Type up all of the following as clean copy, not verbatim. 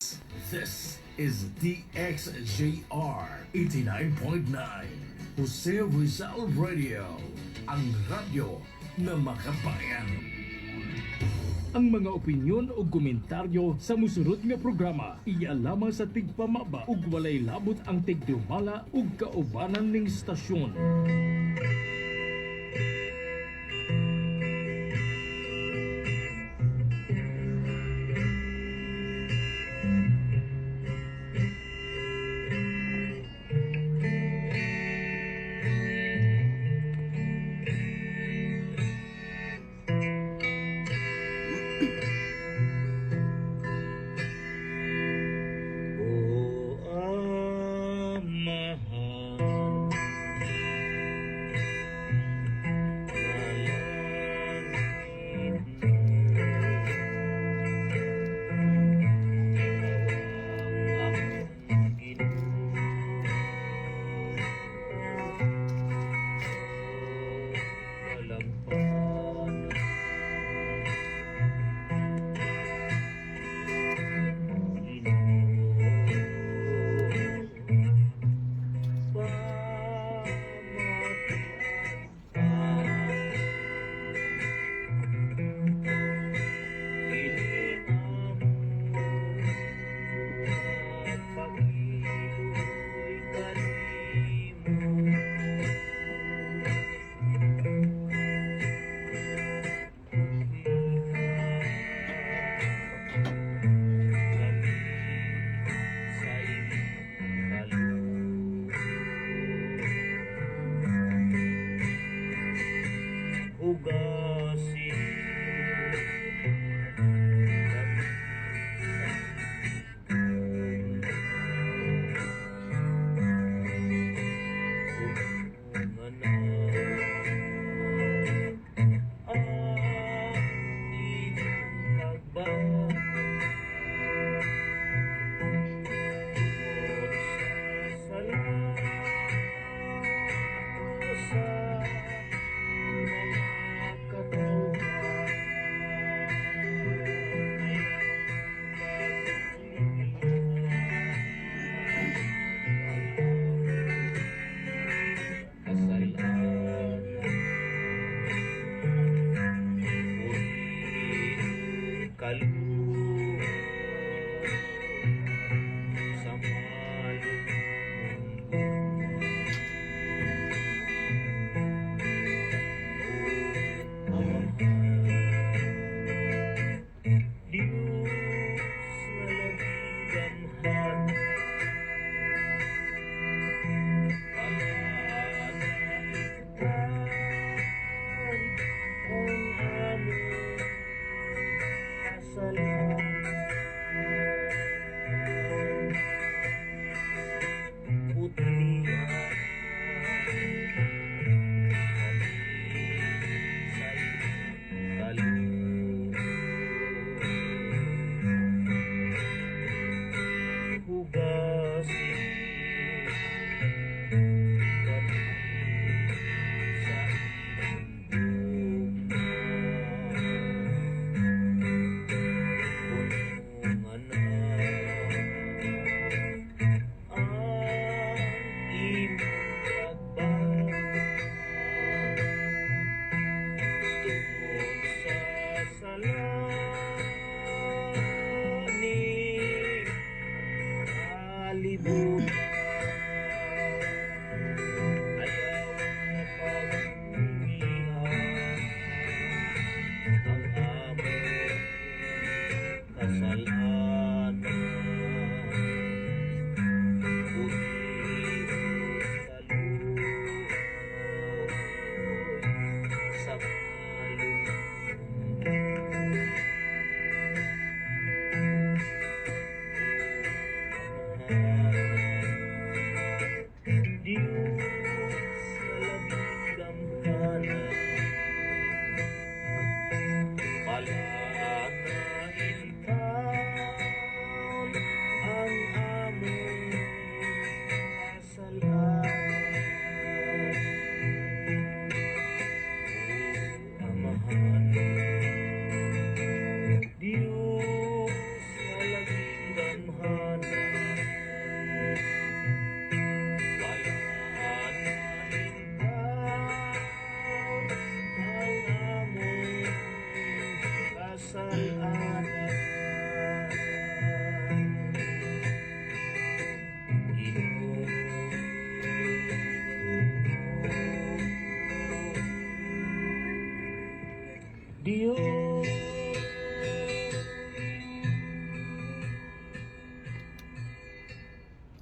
This is DXJR 89.9 Jose Rizal Radio, ang radyo na makabayan. Ang mga opinyon o komentaryo sa musunod nga programa iya lamang sa tigpamaba ug walay labot ang tigdumala ug kaubanan ning stasyon.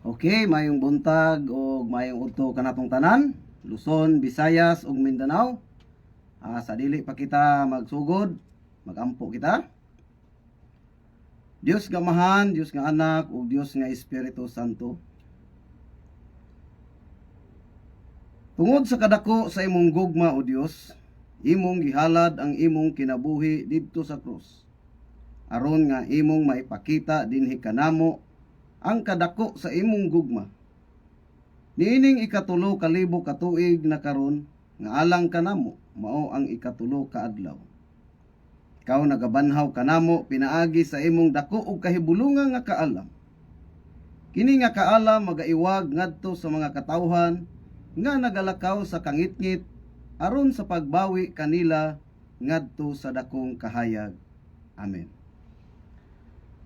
Okay, mayong buntag o mayong udto kanatong tanan, Luzon, Visayas ug Mindanao. Sa dili pa kita magsugod, magampo kita. Dios nga Amahan, Dios nga Anak ug Dios nga Espiritu Santo. Tungod sa kadako sa imong gugma o Dios, imong gihalad ang imong kinabuhi didto sa krus, aron nga imong maipakita dinhi kanamo ang kadako sa imong gugma. Niining ikatulo kalibo ka tuig na karon nga alang kanamo mao ang ikatulo ka adlaw. Ikaw nagabanhaw kanamo pinaagi sa imong dako ug kahibulungan nga kaalam. Kini nga kaalam magaiwag ngadto sa mga katawhan nga nagalakaw sa kangitngit aron sa pagbawi kanila ngadto sa dakong kahayag. Amen.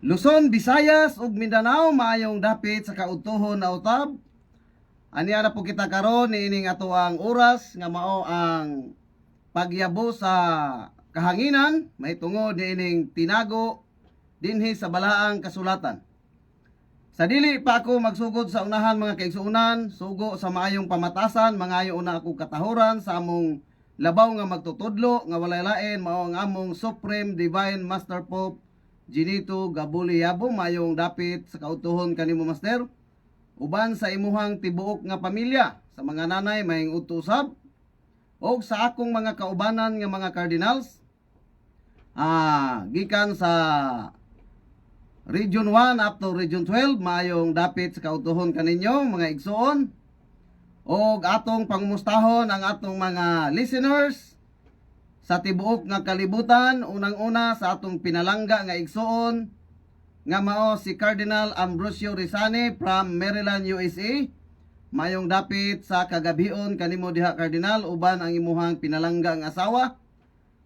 Luzon, Visayas ug Mindanao, maayong dapit sa kautuhon na utab. Aniya na po kita karon niining ato ang oras nga mao ang pagyabo sa kahanginan, may tungod niining tinago dinhi sa balaang kasulatan. Sa dili pa ako magsugod sa unahan mga kaigsuonan, sugo sa maayong pamatasan, mangayo una ako katahuran sa among labaw nga magtutudlo nga walay lain mao ang among Supreme Divine Master Pope Ginito Gabuli-Yabo, mayong dapit sa kautuhon kanimo Master. Uban sa imuhang tibuok nga pamilya, sa mga nanay mayong utusab, o sa akong mga kaubanan nga mga cardinals, gikan sa Region 1 up to Region 12, mayong dapit sa kautuhon kaninyo mga igsoon, o atong pangumustahon ang atong mga listeners sa tibuok nga kalibutan. Unang-una sa atong pinalangga nga igsoon nga mao si Cardinal Ambrosio Rizani from Maryland, USA. Mayong dapit sa kagabion kanimo diha Cardinal, uban ang imuhang pinalangga nga asawa.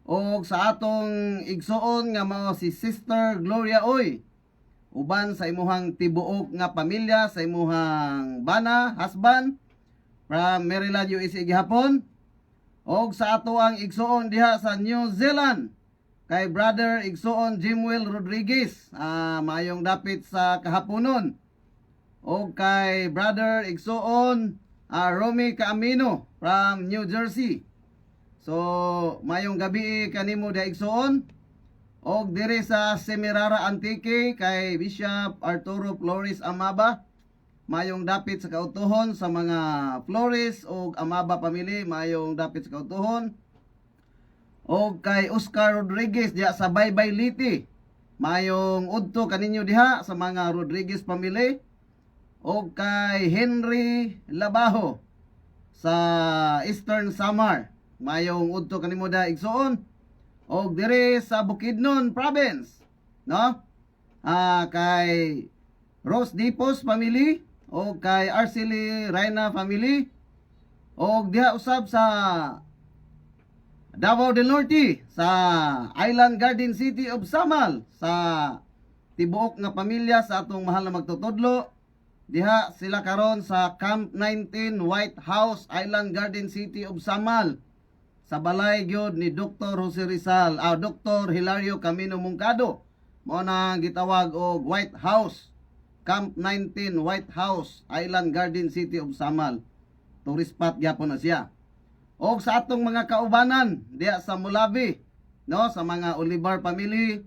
O sa atong igsoon nga mao si Sister Gloria Oy, uban sa imuhang tibuok nga pamilya, sa imuhang bana, husband from Maryland, USA gihapon. O sa ato ang igsoon diha sa New Zealand kay Brother Igsoon Jimwell Rodriguez, mayong dapit sa kahaponon. O kay Brother Igsoon Romy Camino from New Jersey. So mayong gabi kanimo da igsoon. O dire sa Semirara Antique kay Bishop Arturo Flores Amaba, mayong dapit sa kautuhon sa mga Flores o Amaba family, mayong dapit sa kautuhon. O kay Oscar Rodriguez diha sa Baybay Liti, mayong udto kaninyo diha sa mga Rodriguez family. O kay Henry Labajo sa Eastern Samar, mayong udto kanimo da igsoon. O dire sa Bukidnon province, no? Kay Rose Dipos family, o kay Arceli Reina family, o diha usab sa Davao del Norte sa Island Garden City of Samal, sa tibuok nga pamilya sa atong mahal na magtutudlo. Diha sila karon sa Camp 19 White House, Island Garden City of Samal, sa balay gyud ni Dr. Jose Rizal, Dr. Hilario Camino Mungkado, mao na gitawag og White House, Camp 19 White House, Island Garden City of Samal. Tourist spot gyapon na siya. O sa atong mga kaubanan diya sa Mulabi, no, sa mga Olivar family,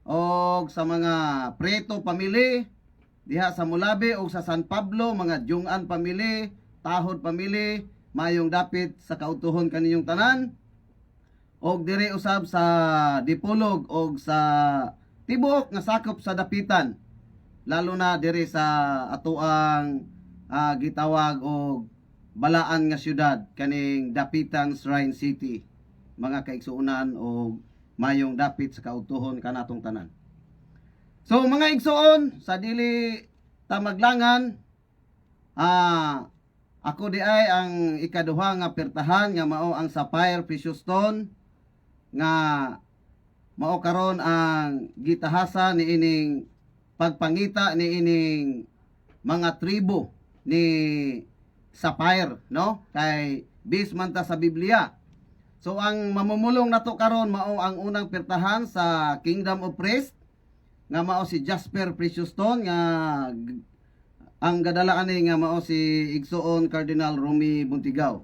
o sa mga Preto family diha sa Mulabi, o sa San Pablo mga Jungan family, Tahod family, mayong dapit sa kautuhon kaninyong tanan. O dire usab sa Dipolog o sa tibuok nga sakop sa dapitan, lalo na dire sa atoang gitawag og balaan nga syudad kaning Dapitan Shrine City, mga kaigsuonan o mayong dapit sa kautuhon kanatong tanan. So mga igsuon, sa dili ta maglangan, ako di ay ang ikaduha nga pertahan nga mao ang Sapphire Precious Stone nga mao karon ang gitahasa ni ining pagpangita ni ining mga tribo ni Sapphire, no? Kay base man ta sa Biblia. So ang mamumulong nato karon mao ang unang pertahan sa Kingdom of Praise nga mao si Jasper Precious Stone nga ang gadala ani nga mao si Igsoon Cardinal Romy Buntigaw.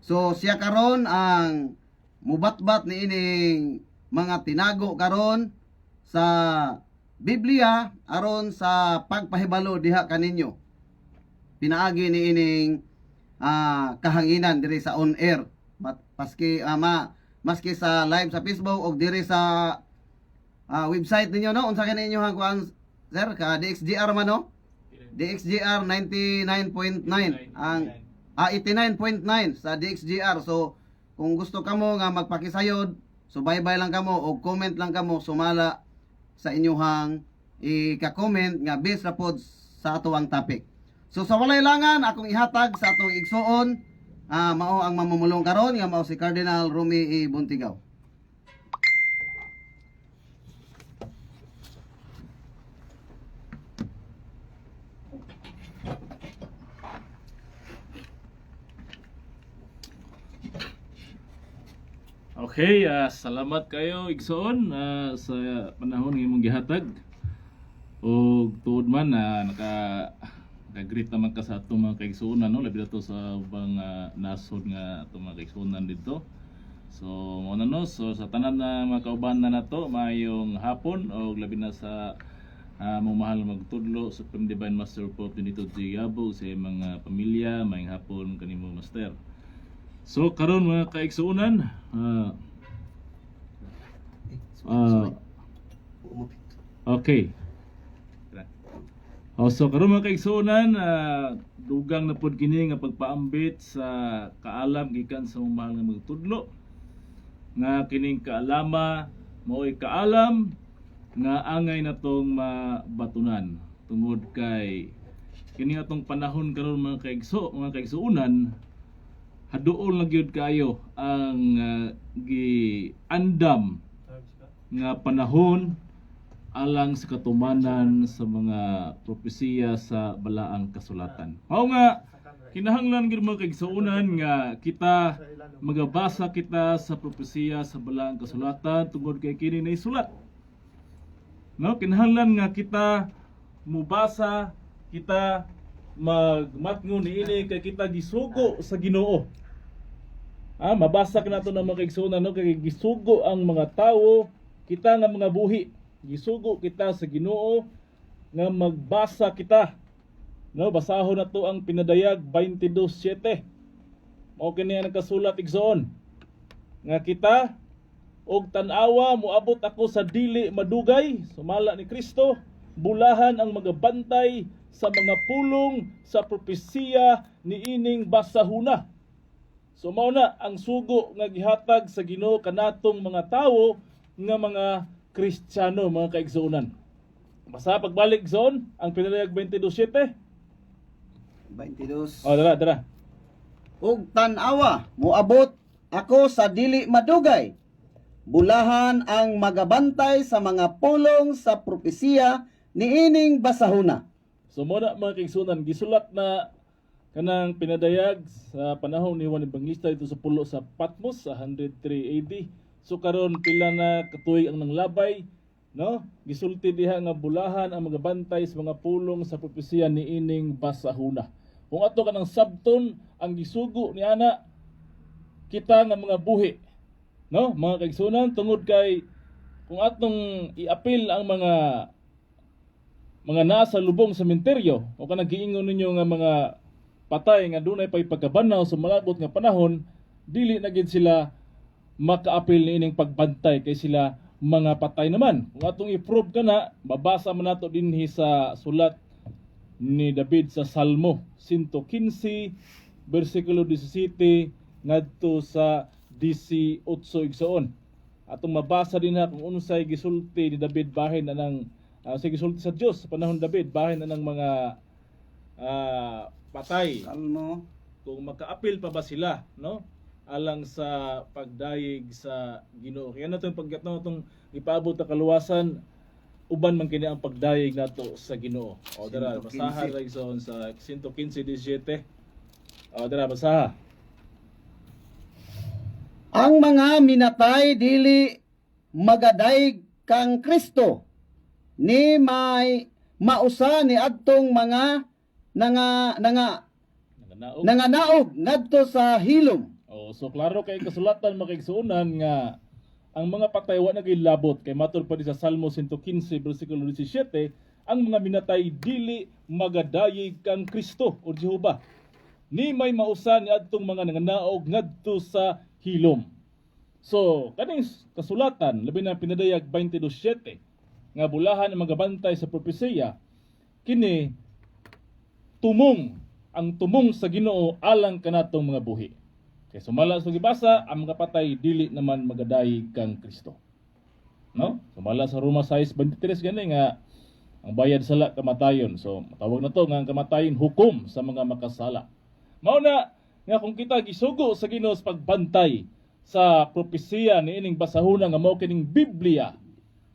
So siya karon ang mubatbat ni ining mga tinago karon sa Biblia aron sa pagpahibalo diha kaninyo. Pinaagi ni ining kahanginan diri sa on air. Maski sa live sa Facebook o diri sa website ninyo, no? Unsa kani inyo kuan sir ka DXGR man, no? DXGR 99.9 ang 89.9 sa DXGR. So kung gusto kamo nga magpakisayod, subaybay lang kamo o comment lang kamo sumala sa inyuhang i-comment nga based ra pod sa atuang topic. So sa walay langan akong ihatag sa atong igsuon, mao ang mamumulong karon nga mao si Cardinal Romy E. Buntigaw. Okay, salamat kayo igsoon sa panahon ng imong gihatag. O tuod man naka-greet naman ka sa atong mga kaigsuonan, no? Labi na to sa ubang nasod nga atong mga kaigsuonan dito. So mo na, no? So sa tanan na mga kauban na nato, maayong hapon o labi na sa mong mahal magtudlo sa Supreme Divine Master Pope Benito G. Yabog sa mga pamilya, maayong hapon kanimo master. So karon mga kaigsuonan, okay. So karon mga kaigsuonan, dugang na pod kini nga pagpaambit sa kaalam gikan sa mahal nga magtudlo, nga kining kaalama mao'y kaalam nga angay natong mabatunan tungod kay kini atong panahon karon mga kaigsuonan, haduol na gyud kayo ang giandam nga panahon alang sa katumanan sa mga propesiya sa balaang kasulatan. Mao nga kinahanglan gyud mga kaigsuonan nga kita magabasa kita sa propesiya sa balaang kasulatan tungod kay kini naisulat. No, kinahanglan nga kita mubasa, kita magmatngon niini kay kita gisugo sa Ginoo. Mabasa ka nato ng mga kaigsuonan, no? Kay gisugo ang mga tawo, kita nga mga buhi. Gisugo kita sa Ginoo nga magbasa kita. No, basahon na to ang pinadayag 22:7. Mao kini ang kasulat igsoon. Nga kita og tan-awa moabot ako sa dili madugay, sumala ni Kristo, bulahan ang magabantay sa mga pulong sa propesiya niining basahuna. So mao na ang sugo nga gihatag sa Ginoo kanatong mga tawo nga mga Kristiyano, mga kaigsuonan. Basta pagbalik zon ang pinadayag 22:7. 22. Dara. Og tan-awa moabot ako sa dili madugay, bulahan ang magabantay sa mga pulong sa propesiya niining basahuna. So muna mga kaigsuonan, gisulat na kanang pinadayag sa panahon ni Juan Evangelista dito sa pulo sa Patmos sa 103 AD. So karon pila na katuig ang nanglabay, no? Gisulti diha nga bulahan ang magabantay sa mga pulong sa propesiya niining basahuna. Kung ato kanang sabton ang gisugo ni ana kita nga mga buhi, no? Mga kaigsuonan, tungod kay kung atong iapil ang mga nasa lubong sa sementeryo o kanang giingon ninyo nga mga patay nga dunay pay pagkabanaw sa malabot nga panahon, dili na gid sila makaapil niining pagbantay kay sila mga patay naman. Kung atong i-prove kana, mabasa man nato dinhi sa sulat ni David sa Salmo 115 bersikulo 17 ngadto sa 18 igsoon. Atong mabasa din ha kung unsay gisulti ni David bahin na ng gisulti sa Dios sa panahon David bahin na ng mga patay. Salmo. Kung makaapil pa ba sila, no? Alang sa pagdayeg sa Ginoo. Kaya natong pagkatnaw tong ipaabot ta kaluwasan, uban man kini ang pagdayeg nato sa Ginoo. O dara basaha ra igsoon sa 115:17. O dara basaha. Ang mga minatay dili magadayeg kang Kristo, ni may mausa ni adtong mga Nanganaog. nanganaog ngadto sa hilom. So klaro kay kasulatan makigsuunan nga ang mga patay wa nagilabot kay matud pa di sa Salmo 115 bersikulo 17, ang mga minatay dili magadayig kang Kristo o Jehova. Ni may mausa ni adtong mga nanganaog ngadto sa hilom. So kaning kasulatan labi na pinadayag 22:7 nga bulahan ang magabantay sa propesiya kini ang tumong sa Ginoo alang kanatong mga buhi. Kay sumala sa gibasa, ang mga patay dili naman magadayig kang Kristo. No? Sumala sa Roma 6:23 gani nga ang bayad sala kamatayon. So tawag na to nga ang kamatayon hukom sa mga makasala. Mao na nga kung kita gisugo sa Ginoo sa pagbantay sa propesiya niining basahuna nga mao kining Biblia.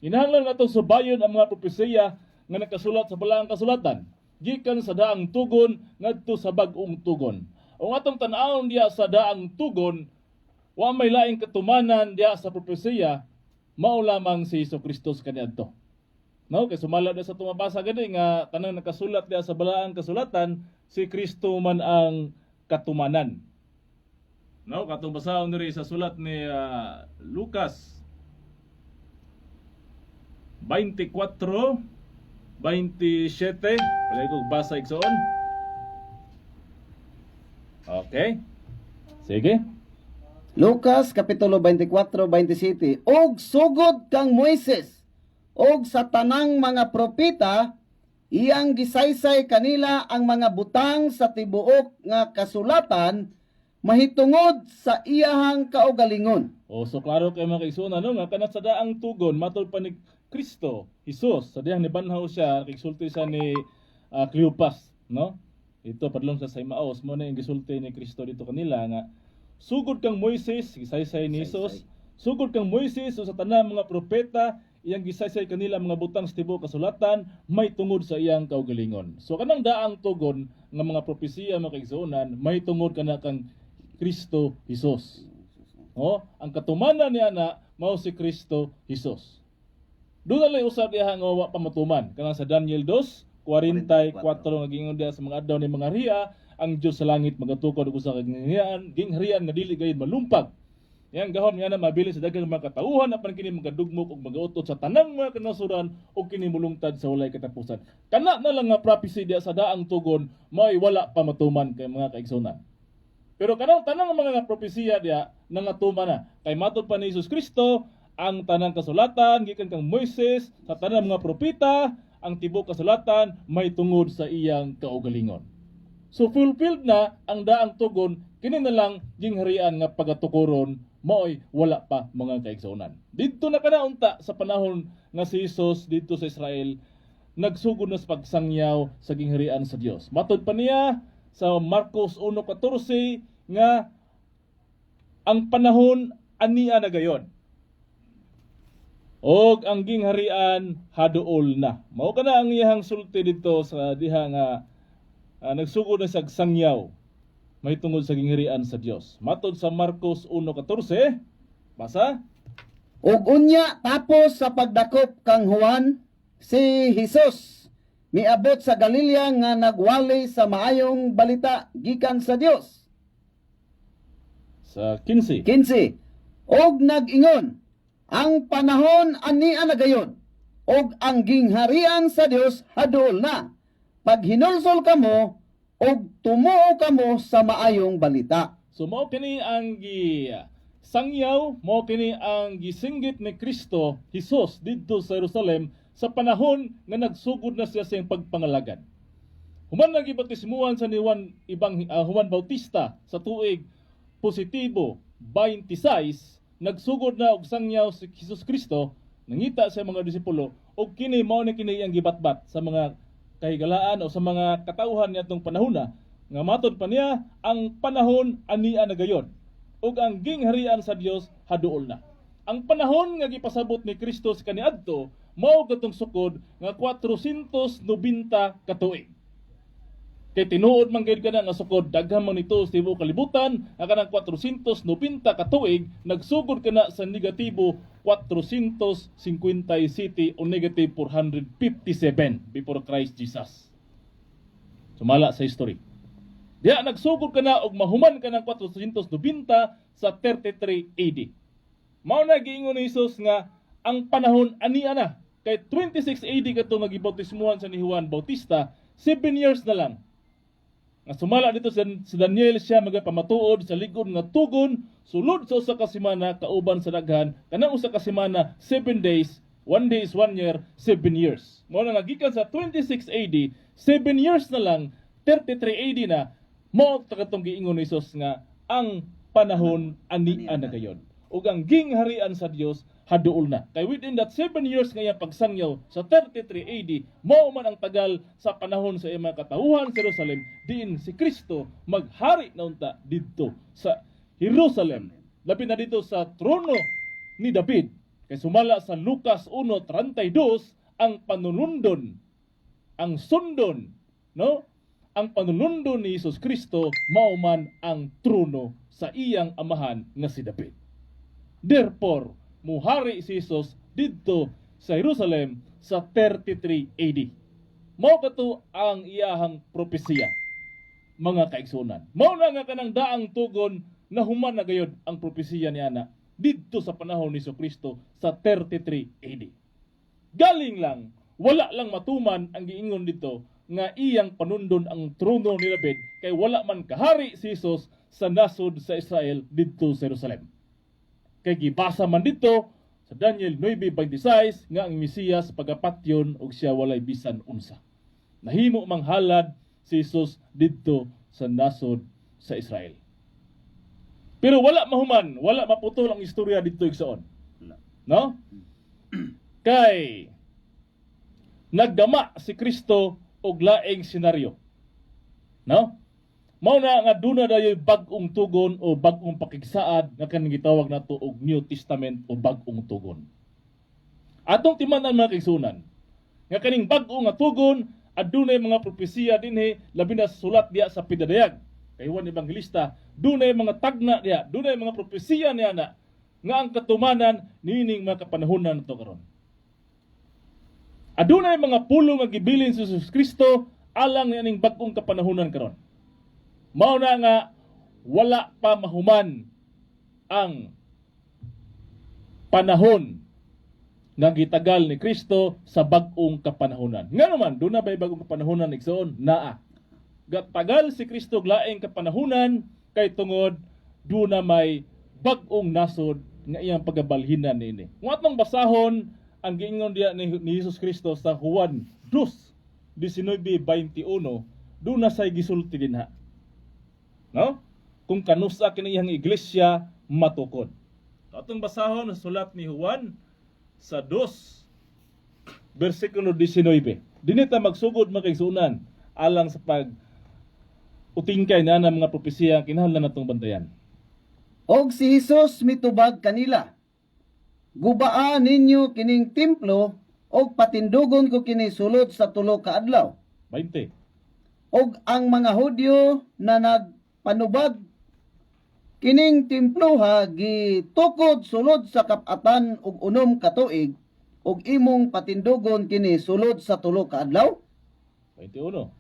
Kinahanglan natong subayon ang mga propesiya nga nakasulat sa balaang kasulatan gikan sa daang tugon ngadto sa bag-ong tugon. Ang atong tan-awon diya sa daang tugon, wa may laing katumanan diya sa propesiya, mao lamang si Jesucristo kaniadto. No, kay sumala na sa tumabasa gani nga tanang nakasulat diya sa balaang kasulatan, si Kristo man ang katumanan. No, katong basahon diri sa sulat ni Lucas 24:27, palay ko basa igsoon. Okay. Sige. Lucas kapitulo 24:27. Og sugod kang Moises og sa tanang mga propeta iyang gisaysay kanila ang mga butang sa tibuok nga kasulatan mahitungod sa iyahang kaugalingon. So klaro kay mga kaigsunan no nga kanat sa daang tugon matod pa ni Kristo, Hesus, sa diyang nibanhaw siya kigsulti sa ni Cleopas, no? Ito padlong sa Saimaos mo na yung gisulti ni Kristo dito kanila nga sugod kang Moises, gisaysay ni Hesus, sugod kang Moises o sa tanang mga propeta iyang gisaysay kanila mga butang sa tibuok kasulatan may tungod sa iyang kaugalingon. So kanang daang tugon nga mga propesiya mga kaigsunan may tungod kana kang Kristo Hesus. Ang katumanan niya na mao si Kristo Hesus. Doon na usab diha nga wa pamatuman kanang sa Daniel 2:44 nga gingon diha sa mga adlaw ni mga riya ang Dios sa langit magatukod og usa ka gingharian nga dili gayud malumpag. Yang gahom nga na mabili sa daghang mga katauhan apan kini magadugmok og magautot sa tanang mga kanasuran og kini mulungtad sa walay katapusan. Kana na lang nga prophecy diha sa daang tugon may wala pamatuman kay mga kaigsunan. Pero kanang tanang mga propesiya diha nangatuman na kay matud pa ni Hesus Kristo ang tanang kasulatan gikan kang Moises sa tanang mga propeta ang tibuok kasulatan may tungod sa iyang kaugalingon. So fulfilled na ang daang tugon kini na lang gingharian nga pagatukoron maoy wala pa mga kaigsunan. Didto na kanaunta sa panahon nga si Hesus dito sa Israel nagsugod na sa pagsangyaw sa gingharian sa Dios. Matud pa niya sa Marcos 1:14 nga ang panahon ania na gayon. Og ang gingharian haduol na. Mao kana ang iyang sulti dito sa diha nga nagsugod na sa sangyaw may tungod sa gingharian sa Dios. Matod sa Marcos 1:14, basa. Og unya tapos sa pagdakop kang Juan si Hesus miabot sa Galilea nga nagwali sa maayong balita gikan sa Dios. Sa 15. Og nag-ingon ang panahon ania na gayon og ang gingharian sa Dios hadol na pag hinulsol kamo og tumuo kamo sa maayong balita. So mao kini ang sangyaw, mao kini ang gisinggit ni Kristo Hesus didto sa Jerusalem sa panahon nga nagsugod na siya sa iyang pagpangalagad. Human nagibautismuhan sa ni Juan Bautista sa tuig positibo 26 nagsugod na og sangyaw si Hesus Kristo nangita sa mga disipulo og kini mao ni kini ang gibatbat sa mga kahigalaan o sa mga katauhan niadtong panahona nga matud pa niya ang panahon ania na gayon ug ang gingharian sa Dios haduol na. Ang panahon nga gipasabot ni Kristo sa kaniadto mao katong sukod nga 490 ka tuig. Kay tinuod man gayud kana nga sukod daghang man nito sa tibuok kalibutan nga kanang 490 ka tuig nagsugod kana sa negatibo 457 o negative 457 before Christ Jesus. Sumala sa history. Diya nagsugod ka na og mahuman ka ng 490 sa 33 AD. Mao na giingon ni Jesus nga ang panahon ania na kay 26 AD kadto nga gibautismuhan sa ni Juan Bautista, 7 years na lang. Nga sumala dito sa Daniel siya magapamatuod sa ligod nga tugon sulod sa usa ka semana kauban sa daghan kanang usa ka semana 7 days, 1 day is 1 year, 7 years. Mao na gikan sa 26 AD, 7 years na lang, 33 AD na mao katong giingon ni Jesus nga ang panahon ania na gayon. Ug ang gingharian sa Dios haduol na. Kay within that 7 years nga iyang pagsangyaw sa 33 AD, mao man ang tagal sa panahon sa iyang katawuhan sa Jerusalem, diin si Kristo maghari na unta didto sa Jerusalem. Labi na dito sa trono ni David. Kay sumala sa Lucas 1:32 ang panunundon, ang sundon, no? Ang panunundon ni Jesus Kristo mao man ang trono sa iyang amahan nga si David. Therefore, muhari si Jesus didto sa Jerusalem sa 33 AD. Mao kato ang iyahang propesiya, mga kaigsunan. Mao na nga kanang daang tugon na human na gayud ang propesiya ni ana didto sa panahon ni Kristo sa 33 AD. Galing lang, wala lang matuman ang giingon dito nga iyang panundon ang trono ni David kay wala man kahari si Jesus sa nasod sa Israel didto sa Jerusalem. Kay gibasa man dito sa Daniel 9:26 nga ang Mesiyas pagapatyon og siya walay bisan unsa. Nahimo mang halad si Jesus didto sa nasod sa Israel. Pero wala mahuman, wala maputol ang istorya dito igsoon. No? Kay nagdama si Kristo og laing senaryo. No? Mao na nga duna dayoy bag-ong tugon o bag-ong pakigsaad nga kanang gitawag nato og New Testament o bag-ong tugon. Atong timan-an mga kaigsunan, nga kaning bag-ong nga tugon adunay mga propesiya dinhi labi na sa sulat diya sa pidadayag. Kay Juan Evangelista, dunay mga tagna diya, dunay mga propesiya niya na nga ang katumanan nining mga kapanahonan nato karon. Adunay mga pulong nga gibilin sa Jesus Kristo alang nining bag-ong kapanahonan karon. Mao na nga wala pa mahuman ang panahon nga gitagal ni Kristo sa bag-ong kapanahonan. Nga naman, doon na ba'y bag-ong kapanahonan igsoon? Naa. Gatagal si Kristo laing kapanahonan kay tungod doon na may bag-ong nasod nga iyang pagabalhinan niini. Kung atong basahon ang giingon diya ni Jesus Kristo sa Juan 2:19-21, doon na say gisulti dinha. No? Kung kanusa kini iyang iglesia matukod. Atong basahon sa sulat ni Juan sa 2:19. Dinita magsugod mga kaigsunan alang sa pag utingkay na ng mga propesiya kinahanglan natong bantayan. Og si Jesus mitubag kanila, gubaan ninyo kining templo og patindugon ko kini sulod sa 3 ka adlaw. 20. Og ang mga Hudyo na nagpanubag kining templo ha gitukod sulod sa kapatan og 6 ka tuig og imong patindugon kini sulod sa 3 ka adlaw. 21.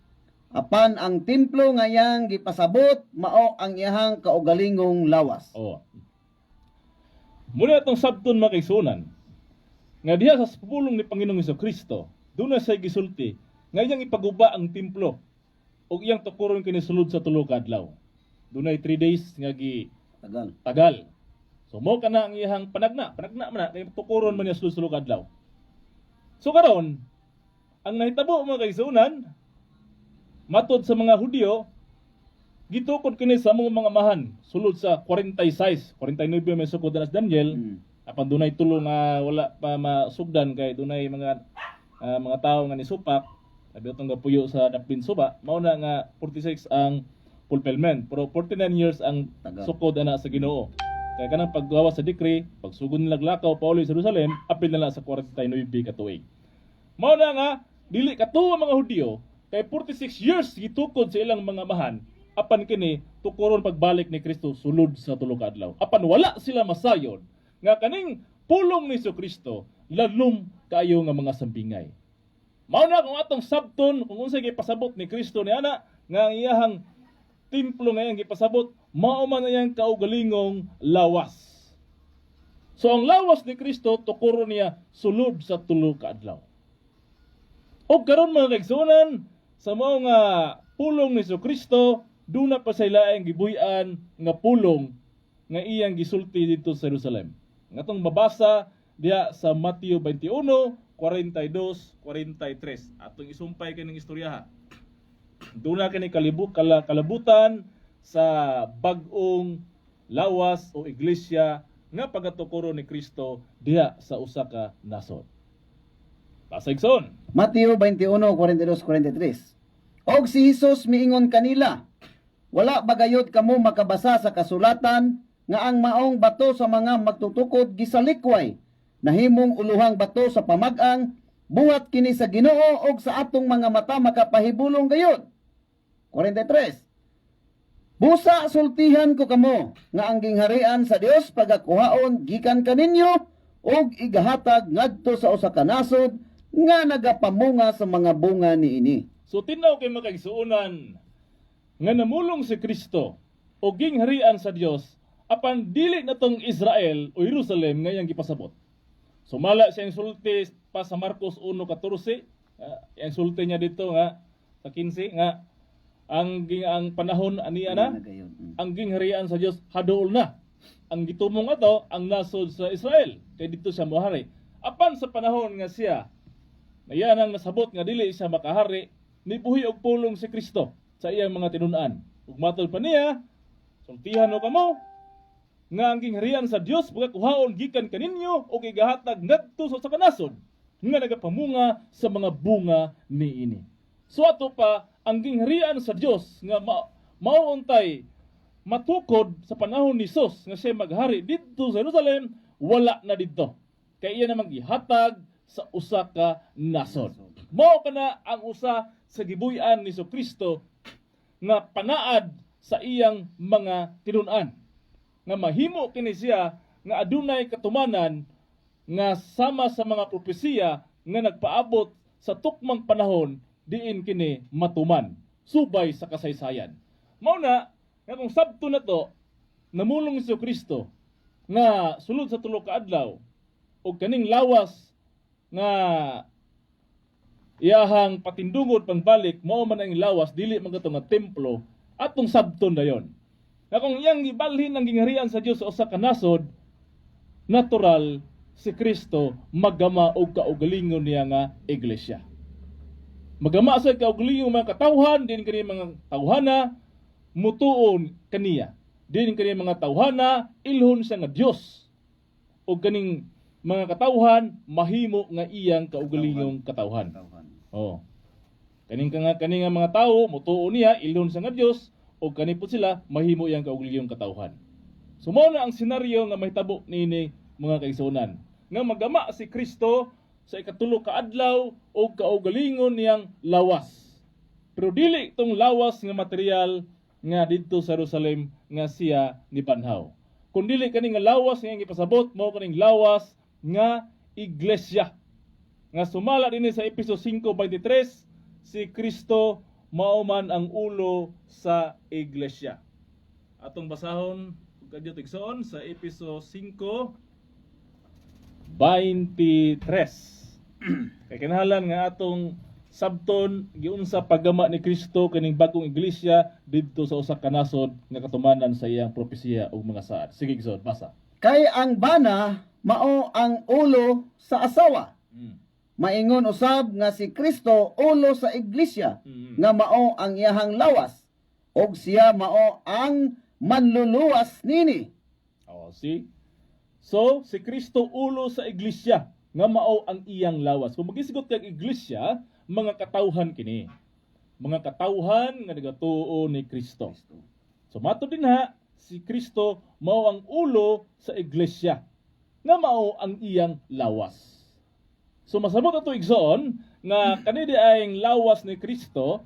Apan ang templo nga iyang gipasabot mao ang iyang kaugalingong lawas. Oh. Muna itong sabton mga kaigsunan nga diha sa pulong ni Panginoong Jesucristo, doon na siya gisulti nga iyang ipaguba ang templo ug iyang tukuron kini sulod sa 3 ka adlaw. Doon ay 3 days nga tagal. So mo kana ang iyang panagna man na kay tukuron man niya sulod ka adlaw. So karon ang nahitabo mga kaigsunan matod sa mga Hudyo, gitukod kini sa mga mahan sulod sa 46, 49 may sukod na sa Daniel. Apan dunay tulo nga wala pa masugdan kay dunay mga tao nga nisupak, sabi utong gapuyo sa dapin suba, mao na nga 46 ang fulfillment, pero 49 years ang sukod ana sa Ginoo. Kaya kanang paggawa sa decree, pagsugod nila lakaw pauli sa Jerusalem, apil na lang sa 49 ka tuig. Mao na nga dili katuwa mga Hudyo kay 46 years gitukod sa ilang mga mahan, apan kini tukuron pagbalik ni Kristo sulod sa 3 ka adlaw. Apan wala sila masayod nga kaning pulong ni Kristo lalom kaayo nga mga sambingay. Mao na kung atong sabton kung unsay gipasabot ni Kristo ni ana nga ang iyahang templo nga iyang gipasabot, mao man na iyang kaugalingong lawas. So ang lawas ni Kristo tukuro niya sulod sa tulo ka adlaw. O karon mga kaigsuonan, sa mao nga pulong ni Kristo, duna pa sa ilaing gibuy-an nga pulong nga iyang gisulti dito sa Jerusalem. Ngatong mabasa diya sa Mateo 21:42-43. Atong isumpay kining istoryaha. Duna kini kalabutan sa bag-ong lawas o iglesia nga pagatukuro ni Kristo diha sa usa ka nasod. Pasaigson. Mateo 21:42-43. Og si Jesus miingon kanila, wala bagayod kamo makabasa sa kasulatan nga ang maong bato sa mga magtutukod gisalikway, nahimong uluhang bato sa pamag-ang, buhat kini sa Ginoo og sa atong mga mata makapahibulong gayud. 43. Busa sultihan ko kamo nga ang gingharian sa Dios pagakuhaon gikan kaninyo og igahatag ngadto sa usa ka nasod nga nagapamunga sa mga bunga niini. So tinaw kay makaigsuonan nga namulong si Kristo o gingharian sa Dios apan dili natong Israel o Jerusalem nga iyang gipasabot. Sumala siyang sulti pa sa Marcos 1:14, ang sulti niya dito nga sa 15 nga ang panahon aniya na ang gingharian sa Dios haduol na. Ang gitumong ato ang nasod sa Israel kay dito siya mohari. Apan sa panahon nga siya nayanang nasabot nga dili siya makahari, nibuhi og pulong si Kristo sa iyang mga tinun-an. Ug matod pa niya, sultihan o kamo nga ang gingharian sa Dios pagakuhaon gikan kaninyo og igahatag ngadto sa kanasod nga nagapamunga sa mga bunga niini. So ato pa ang gingharian sa Dios nga mauuntay matukod sa panahon ni Jesus nga siya maghari dito sa Jerusalem, wala na dito. Kay iya namang gihatag sa usa ka nasod. Mao kana ang usa sa gibuy-an ni Kristo nga panaad sa iyang mga tinun-an. Nga mahimo kini siya nga adunay katumanan nga sama sa mga propesiya nga nagpaabot sa tukmang panahon diin kini matuman subay sa kasaysayan. Mao na nga kung sabto na to namulong si Kristo nga sulod sa tulo ka adlaw og kaning lawas nga iyahang patindungod pangbalik mao man ang lawas dili man kato nga templo atong sabton dayon. Na kung iyang gibalhin ang gingharian sa Dios sa usa ka nasod, natural si Kristo magama og kaugalingon niya nga iglesia. Magama sa kaugalingong mga katawhan din kani mga tawhana mutuon kaniya. Din kani mga tawhana ilhon siya nga Dios. Og kaning mga katawhan mahimo nga iyang kaugalingong katawhan. Oh. Kaning nga mga tawo mutuo niya ilhon sa nga Dios o kani po sila mahimo iyang kaugalingong katawhan. So mao na ang senaryo nga mahitabo niini mga kaigsuonan. Nga magama si Kristo sa ikatulo ka adlaw o kaugalingon niyang lawas. Pero dili tong lawas nga material nga didto sa Jerusalem nga siya nibanhaw. Kun dili kani nga lawas nga gipasabot mao kaning lawas nga iglesia. Nga sumala dinhi sa Efeso 5:23, si Kristo mao man ang ulo sa iglesia. Atong basahon kadyo tigsoon sa Efeso 5:23. Kay kinahanglan nga atong sabton giunsa paggama ni Kristo kaning bagong iglesia didto sa usa ka nasod nga katumanan sa iyang propesiya ug mga saad. Sige gisod, basa. Kay ang bana mao ang ulo sa asawa. Maingon usab nga si Kristo ulo sa iglesia nga mao ang iyahang lawas og siya mao ang manluluwas nini. Oh, see? So si Kristo ulo sa iglesia nga mao ang iyang lawas. Kung magisigot kag iglesia, mga katawhan kini. Mga katawhan nga nagatuo ni Kristo. So mato din ha, si Kristo mao ang ulo sa iglesia nga mao ang iyang lawas. So masabot ato igsoon nga kani di ay lawas ni Kristo,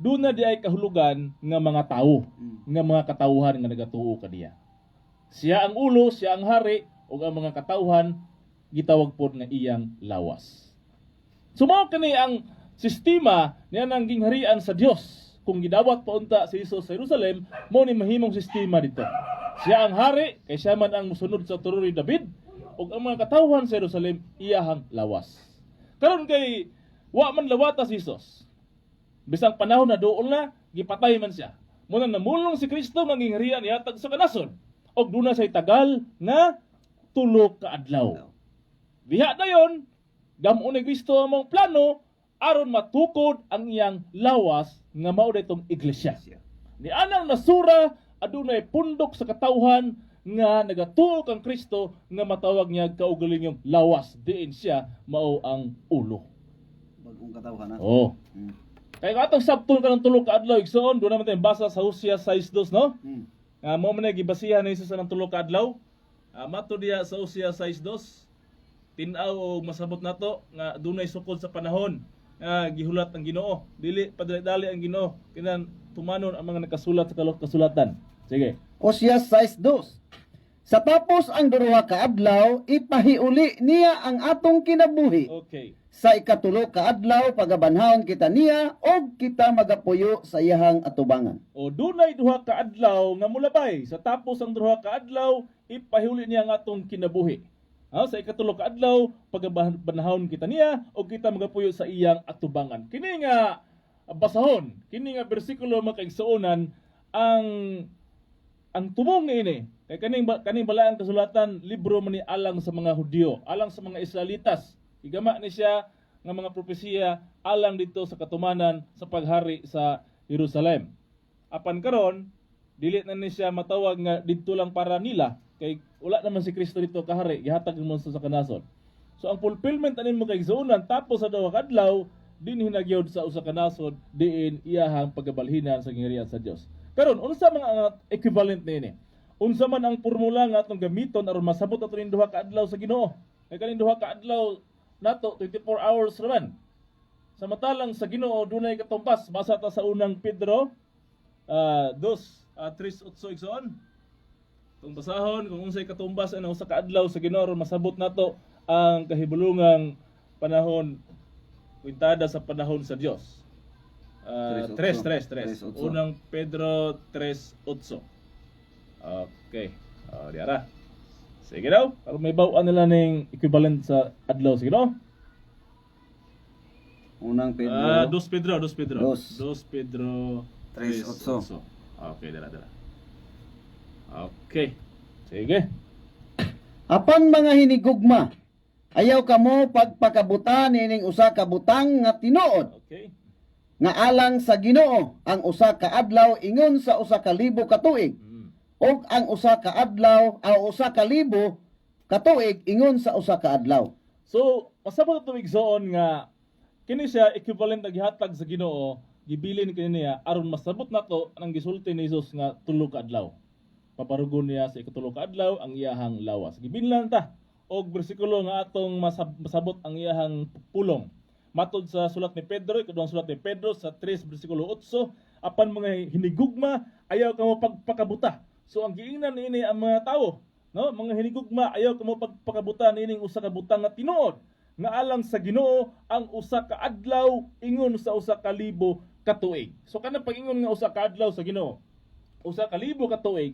doon na di ay kahulugan nga mga tao, nga mga katawhan nga nagatuo kaniya. Siya ang ulo, siya ang hari, ug ang mga katawhan gitawag pod nga iyang lawas. So mao kani ang sistema niya nang gingharian sa Dios. Kung gidawat paunta si Hesus sa Jerusalem, mo ni mahimong sistema dito. Siya ang hari, kay siya man ang musunod sa tururoy David, ug ang mga katawhan sa Jerusalem iyahang lawas. Karon kay wa man lawata si Hesus. Bisang panahon na doon na gipatay man siya. Muna namulong si Kristo nga gingharian ihatag sa kanason. Og duna say tagal nga 3 ka adlaw. Diha dayon gam-o ni Kristo among plano aron matukod ang iyang lawas nga mao daytong iglesia. Ni anang nasura adunay pundok sa katawhan nga nagatuo kang Kristo nga matawag niya kaugaling yung lawas diin siya mao ang ulo. Bagong katawhan na. Oh. Kaya atong sabton kanang 3 ka adlaw igsoon do naman tayong basa sa Hosea 6:2 no? Nga mao man gibasihan ni Jesus ng 3 ka adlaw. Mato diya sa Hosea 6:2 tin-aw og masabot nato nga dunay sukod sa panahon nga gihulat ang Ginoo. Dili padali-dali ang Ginoo kinan tumanon ang mga nakasulat sa kasulatan. Sige. Hosea 6:2. Sa tapos ang duha ka adlaw, ipahiuli niya ang atong kinabuhi. Okay. Sa ikatulo ka adlaw, pagabanhawon kita niya, og kita magapuyo sa iyahang atubangan. O dunay duha ka adlaw nga mulabay. Sa tapos ang duha ka adlaw, ipahuli niya ang atong kinabuhi. Sa ikatulo ka adlaw, pagabanhawon kita niya, og kita magapuyo sa iyang atubangan. Kini nga basahon, kini nga bersikulo makaigsuonan ang tumong ini. Kay kaning balaang kasulatan libro man ni alang sa mga Hudyo, alang sa mga Israelitas. Igama ni siya nga mga propesiya alang dito sa katumanan sa paghari sa Jerusalem. Apan karon dili na ni siya matawag nga didto lang para nila kay wala naman si Kristo dito kahari gihatag mo sa kanason. So ang fulfillment anin mo kay igsuonan tapos sa duha ka adlaw din hinagyod sa usa ka nasod diin iyahang pagabalhinan sa gingharian sa Dios. Karon unsa mga equivalent niini? Unsa man ang formula nga atong gamiton aron masabot ato ning duha ka adlaw sa Ginoo? Kay kaning duha ka adlaw nato 24 hours naman. Samantalang sa Ginoo dunay katumbas basa ta sa unang Pedro 2:3-8 igsoon. Tung basahon kung unsay katumbas ana usa ka adlaw sa Ginoo aron masabot nato ang kahibulungang panahon kwintada sa panahon sa Dios. 3. Unang Pedro 3:8. Okay. Diara. Sige daw. Aron may bawaan nila ning equivalent sa adlaw. Sige daw. Unang Pedro. 2 Pedro. 2 Pedro 3:8. Okay, dala. Okay. Sige. Apan mga hinigugma, ayaw kamo pagpakabutan nining usa ka butang nga tinuod. Okay. Nga alang sa Ginoo ang usa ka adlaw ingon sa usa ka libo ka tuig. Og ang usa ka adlaw o usa ka libo ka tuig ingon sa usa ka adlaw. So, masabot ito igsoon nga kini siya equivalent na gihatag sa Ginoo, gibilin kini niya aron masabot nato ang gisulti ni Jesus nga 3 ka adlaw. Paparugon niya sa ikatulo ka adlaw ang iyahang lawas. Gibilin ta og bersikulo nga atong masabot ang iyahang pulong. Matod sa sulat ni Pedro, ikaduhang sulat ni Pedro sa 3 bersikulo 8, apan mga hinigugma ayaw kamo pagpakabuta. So ang giingnan niini ang mga tawo, no? Mga hinigugma ayaw kamo pagpakabuta niining usa ka butang nga tinuod nga alang sa Ginoo ang usa ka adlaw ingon sa usa ka libo ka tuig. So kanang pag-ingon nga usa ka adlaw sa Ginoo, usa ka libo ka tuig,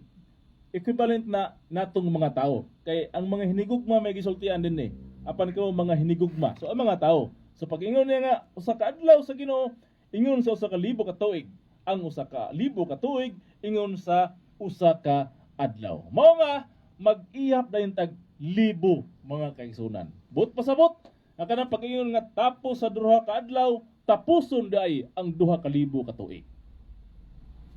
equivalent na natong mga tao. Kay ang mga hinigugma may gisultian din ni. Apan kamo mga hinigugma. So ang mga tao. So pag ingon niya nga usa ka adlaw sa Ginoo, ingon sa usa ka libo ka tuig. Ang usa ka libo ka tuig ingon sa usa ka adlaw. Mao nga mag-iyap dayon tag libo mga kaigsunan. But pasabot nga kanang pag-ingon nga tapos sa duha ka adlaw, tapuson day ang duha ka libo ka tuig.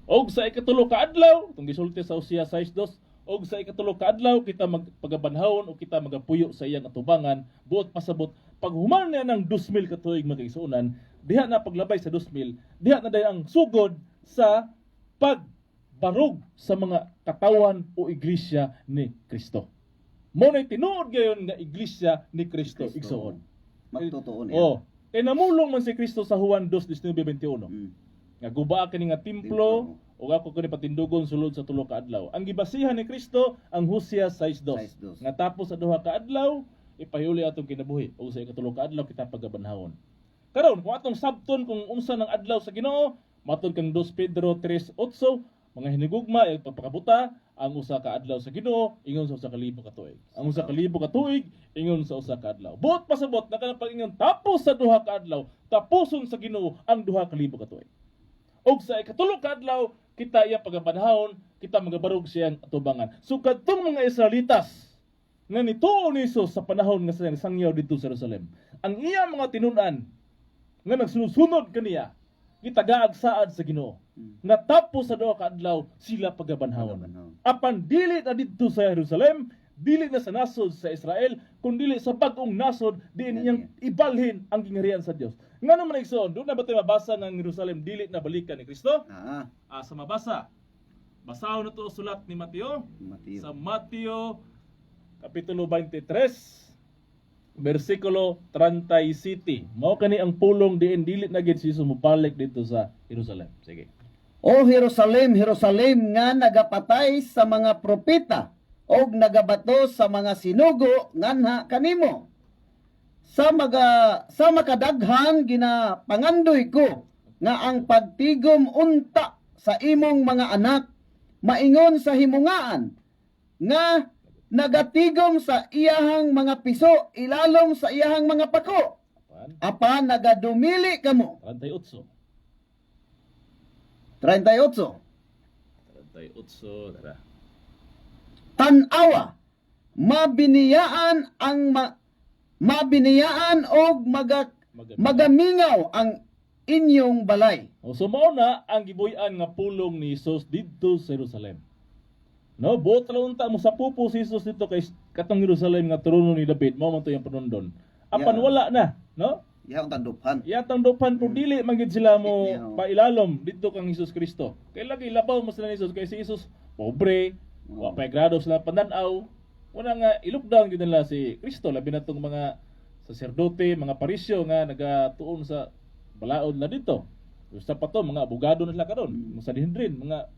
Og sa ikatulo ka adlaw, itong gisulti sa Hosea 6:2, og sa ikatulo ka adlaw kita magpagabanhawon o kita magapuyo sa iyang atubangan, buot pasabot paghuman na ng 2,000 ka tuig mga kaigsunan, diha na paglabay sa 2,000, diha na day ang sugod sa pagbarog sa mga katawan o iglesia ni Kristo. Mo nay tinuod gayon nga iglesia ni Kristo igsoon. Magtotoo niya. Oh, kay namulong man si Kristo sa Juan 2:19-21. Nga guba kini nga templo o ako kini patindugon sulod sa tulo ka adlaw. Ang gibasihan ni Kristo ang Hosea 6:2. Nga tapos sa duha ka adlaw ipahiuli atong kinabuhi o sa ikatulo ka adlaw kita pagabanhawon. Karon kung atong sabton kung unsa ng adlaw sa Ginoo, matod kang 2 Pedro 3:8, mga hinigugma ay pagpakabuta ang usa ka adlaw sa Ginoo ingon sa usa ka libo ka tuig. Ang usa ka libo ka tuig ingon sa usa ka adlaw. Buot pasabot na kanang pag-ingon tapos sa duha ka adlaw, tapuson sa Ginoo ang duha ka libo ka tuig. Og sa ikatulo ka adlaw, kita iya pagabanhawon, kita magabarog siyang atubangan. So kadtong mga Israelitas nga nituo ni Jesus sa panahon nga sila sangyaw dito sa Jerusalem, ang iya mga tinun-an nga nagsunod kaniya, gitagaag saad sa Ginoo. Natapos sa duha ka adlaw sila pagabanhawon. Apan dili na dito sa Jerusalem, dili na sa nasod sa Israel, kundi sa bag-ong nasod diin niyang ibalhin ang gingharian sa Dios. Ngano man igsoon, doon na ba tayo mabasa ng Jerusalem dili na balikan ni Kristo? Sa mabasa. Basahon na to sulat ni Mateo. Sa Mateo kapitulo 23 versikulo 37. Mao kani ang pulong diin dili na gid si Jesus mobalik dito sa Jerusalem. Sige. O Jerusalem, Jerusalem nga nagapatay sa mga propeta og nagabato sa mga sinugo nganha kanimo. Sa makadaghan ginapangandoy ko nga ang pagtigom unta sa imong mga anak maingon sa himungaan nga nagatigom sa iyahang mga piso ilalom sa iyahang mga pako. Apan nagadumili kamo. 38. 38. Tara. Tanawa, mabiniyaan og magamingaw ang inyong balay. So mao na ang gibuy-an nga pulong ni Jesus didto sa Jerusalem. No, buot unta mo sa pupo si Jesus dito kay katong Jerusalem nga trono ni David, mao man to yung panundon. Apan wala na, no? Iyang tanduphan. Iyang tanduphan pero dili man gid sila mo pailalom didto kang Hesus Kristo. Kay lagi labaw mo sila ni Jesus kay si Jesus pobre, wa pa grado sila pandan-aw. Wala nga i-lockdown gid nila si Kristo labi na tong mga saserdote, mga parisyo nga nagatuon sa balaod na dito. Sa pa to mga abogado na sila karon, mga Sanhedrin, mga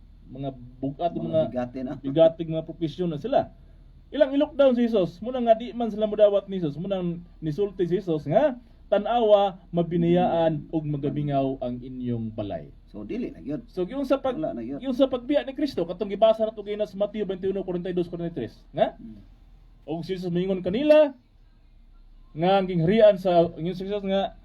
bugat mga bigatig mga profesyon na sila. Ilang i-lockdown si Jesus, muna nga di man sila modawat ni Jesus, muna nisulti si Jesus nga tanawa, mabinayaan ug magamingaw ang inyong balay. So dili na gyud. So yung sa pagbiya ni Kristo katong gibasa nato kay sa Mateo 21:42-43, nga? Og si Jesus mingon kanila nga ang gingharian sa ingon si Jesus nga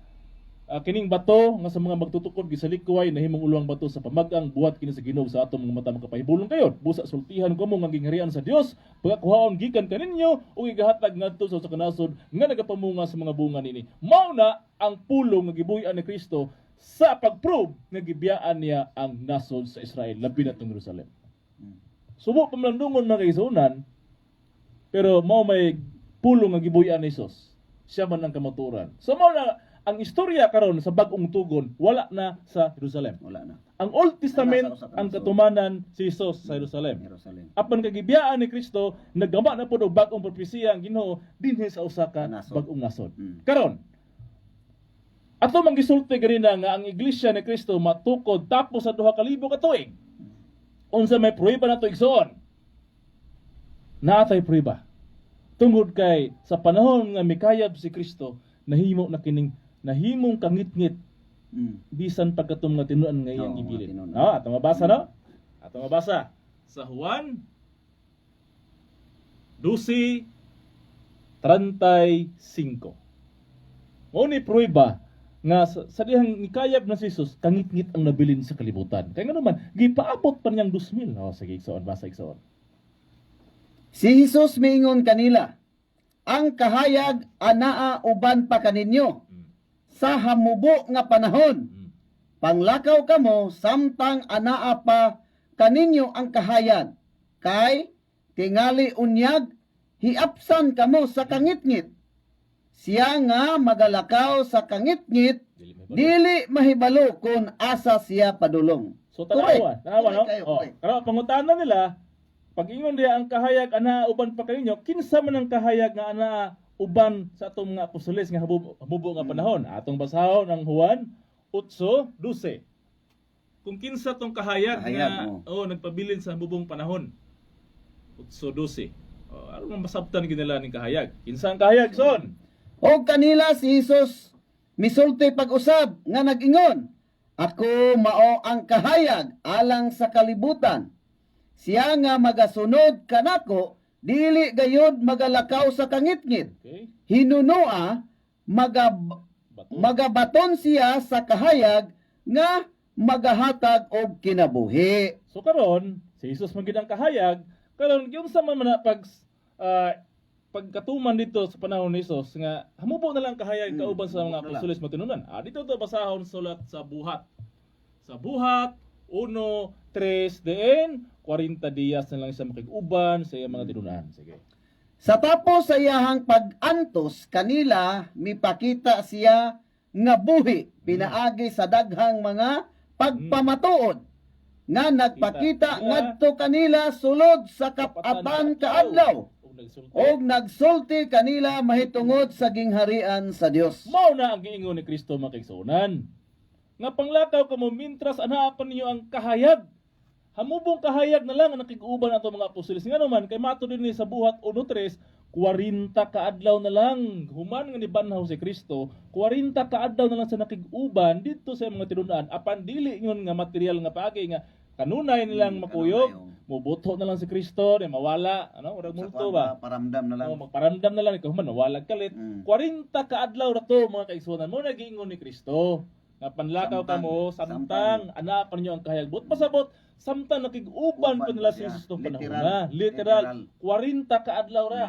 kining bato nga sa mga magtutukod gisalikuway nahimong ulo ang bato sa pamagang buhat kini sa Ginoo sa atong mga mata makapahibulong kayo busa sultihan ko mo nga gingharian sa Dios pagkakuhaon gikan kaninyo ug igahatag ngadto sa kanasod nga nagapamunga sa mga bunga nini. Mao na ang pulong nga gibuhi-an ni Kristo sa pagprove nga gibiyaan niya ang nasod sa Israel labi na tong Jerusalem. Subo pamlandungon na kay sunan pero mao may pulong nga gibuhi-an ni Jesus. Siya man ang kamaturan. So mao na ang istorya karon sa bag-ong tugon wala na sa Jerusalem. Wala na. Ang Old Testament ang katumanan si Jesus sa Jerusalem. Apan kagibiyaan ni Kristo naggama na pud og bag-ong propesiya ang Ginoo dinhi sa usa ka bag-ong nasod. Karon ato man gisulti ganina nga ang iglesia ni Kristo matukod tapos sa 2,000 ka tuig. Unsa may prueba nato igsoon? Naatay prueba. Tungod kay sa panahon nga mikayab si Kristo nahimong kangit-ngit bisan pagkatum nga tinuan nga iyang gibilin. No, ato mabasa no? Ato mabasa sa Juan 12:35. Mao ni prueba nga sa dihang nikayab na si Jesus kangit-ngit ang nabilin sa kalibutan. Kay ngano man gipaabot pa niyang 2,000. Oh, sige igsoon basa igsoon. Si Jesus miingon kanila, ang kahayag anaa uban pa kaninyo sa hamubo nga panahon. Panglakaw kamo samtang anaa pa kaninyo ang kahayag. Kay tingali unyag hiapsan kamo sa kangitngit. Siya nga magalakaw sa kangitngit dili mahibalo kung asa siya padulong. So tanawa no? Karon pangutanan nila pag-ingon diya ang kahayag ana uban pa kaninyo, kinsa man ang kahayag nga ana uban sa atong mga apostoles nga habubo nga panahon. Atong basahon ang Juan 8:12. Kung kinsa tong kahayag nga nagpabilin sa habubong panahon. 8:12. Aron man masabtan ginala ning kahayag. Kinsa ang kahayag son? O kanila si Jesus misulti pag-usab nga nag-ingon, ako mao ang kahayag alang sa kalibutan. Siya nga magasunod kanako, dili gayud magalakaw sa kangitngit. Okay? Hinunoa, Bato. magabaton siya sa kahayag nga magahatag og kinabuhi. So karon, si Jesus man gid ang kahayag, karon yung sa man na pagkatuman dito sa panahon ni Jesus nga hamubo na lang kahayag kauban sa mga apostoles matinunan. Dito to basahon sulat sa buhat. Sa buhat 1:3 diin 40 diyas na lang siya makig-uban sa iyang mga tinunan. Sige. Sa tapos sa iyahang pag-antos kanila mipakita siya nga buhi pinaagi sa daghang mga pagpamatuod nga nagpakita Kita ngadto kanila sulod sa kapatan kaadlaw og nagsulti kanila mahitungod sa gingharian sa Dios. Mao na ang giingon ni Kristo makigsunan. Nga panglakaw kamo mintras anaapan ninyo ang kahayag. Hamubong kahayag na lang ang nakig-uban ato mga apostoles. Nga naman kay mato din ni sa buhat 1:3, 40 kaadlaw na lang human nga nibanhaw si Kristo, 40 kaadlaw na lang sa nakig-uban dito sa mga tinunan apan dili ingon nga material nga paagi nga kanunay nilang makuyog, mubuto na lang si Kristo, di mawala, ano, urang multo ba? Paramdam na lang. Magparamdam na lang ikaw man nawalag kalit. 40 kaadlaw ra to mga kaigsunan mo nagiingon ni Kristo. Nga panlakaw ka mo, samtang anapan niyo ang kahayag. But pasabot, samtang nakig-uban pa nila si Jesus nung panahon na. Literal, 40 kaadlaw ra.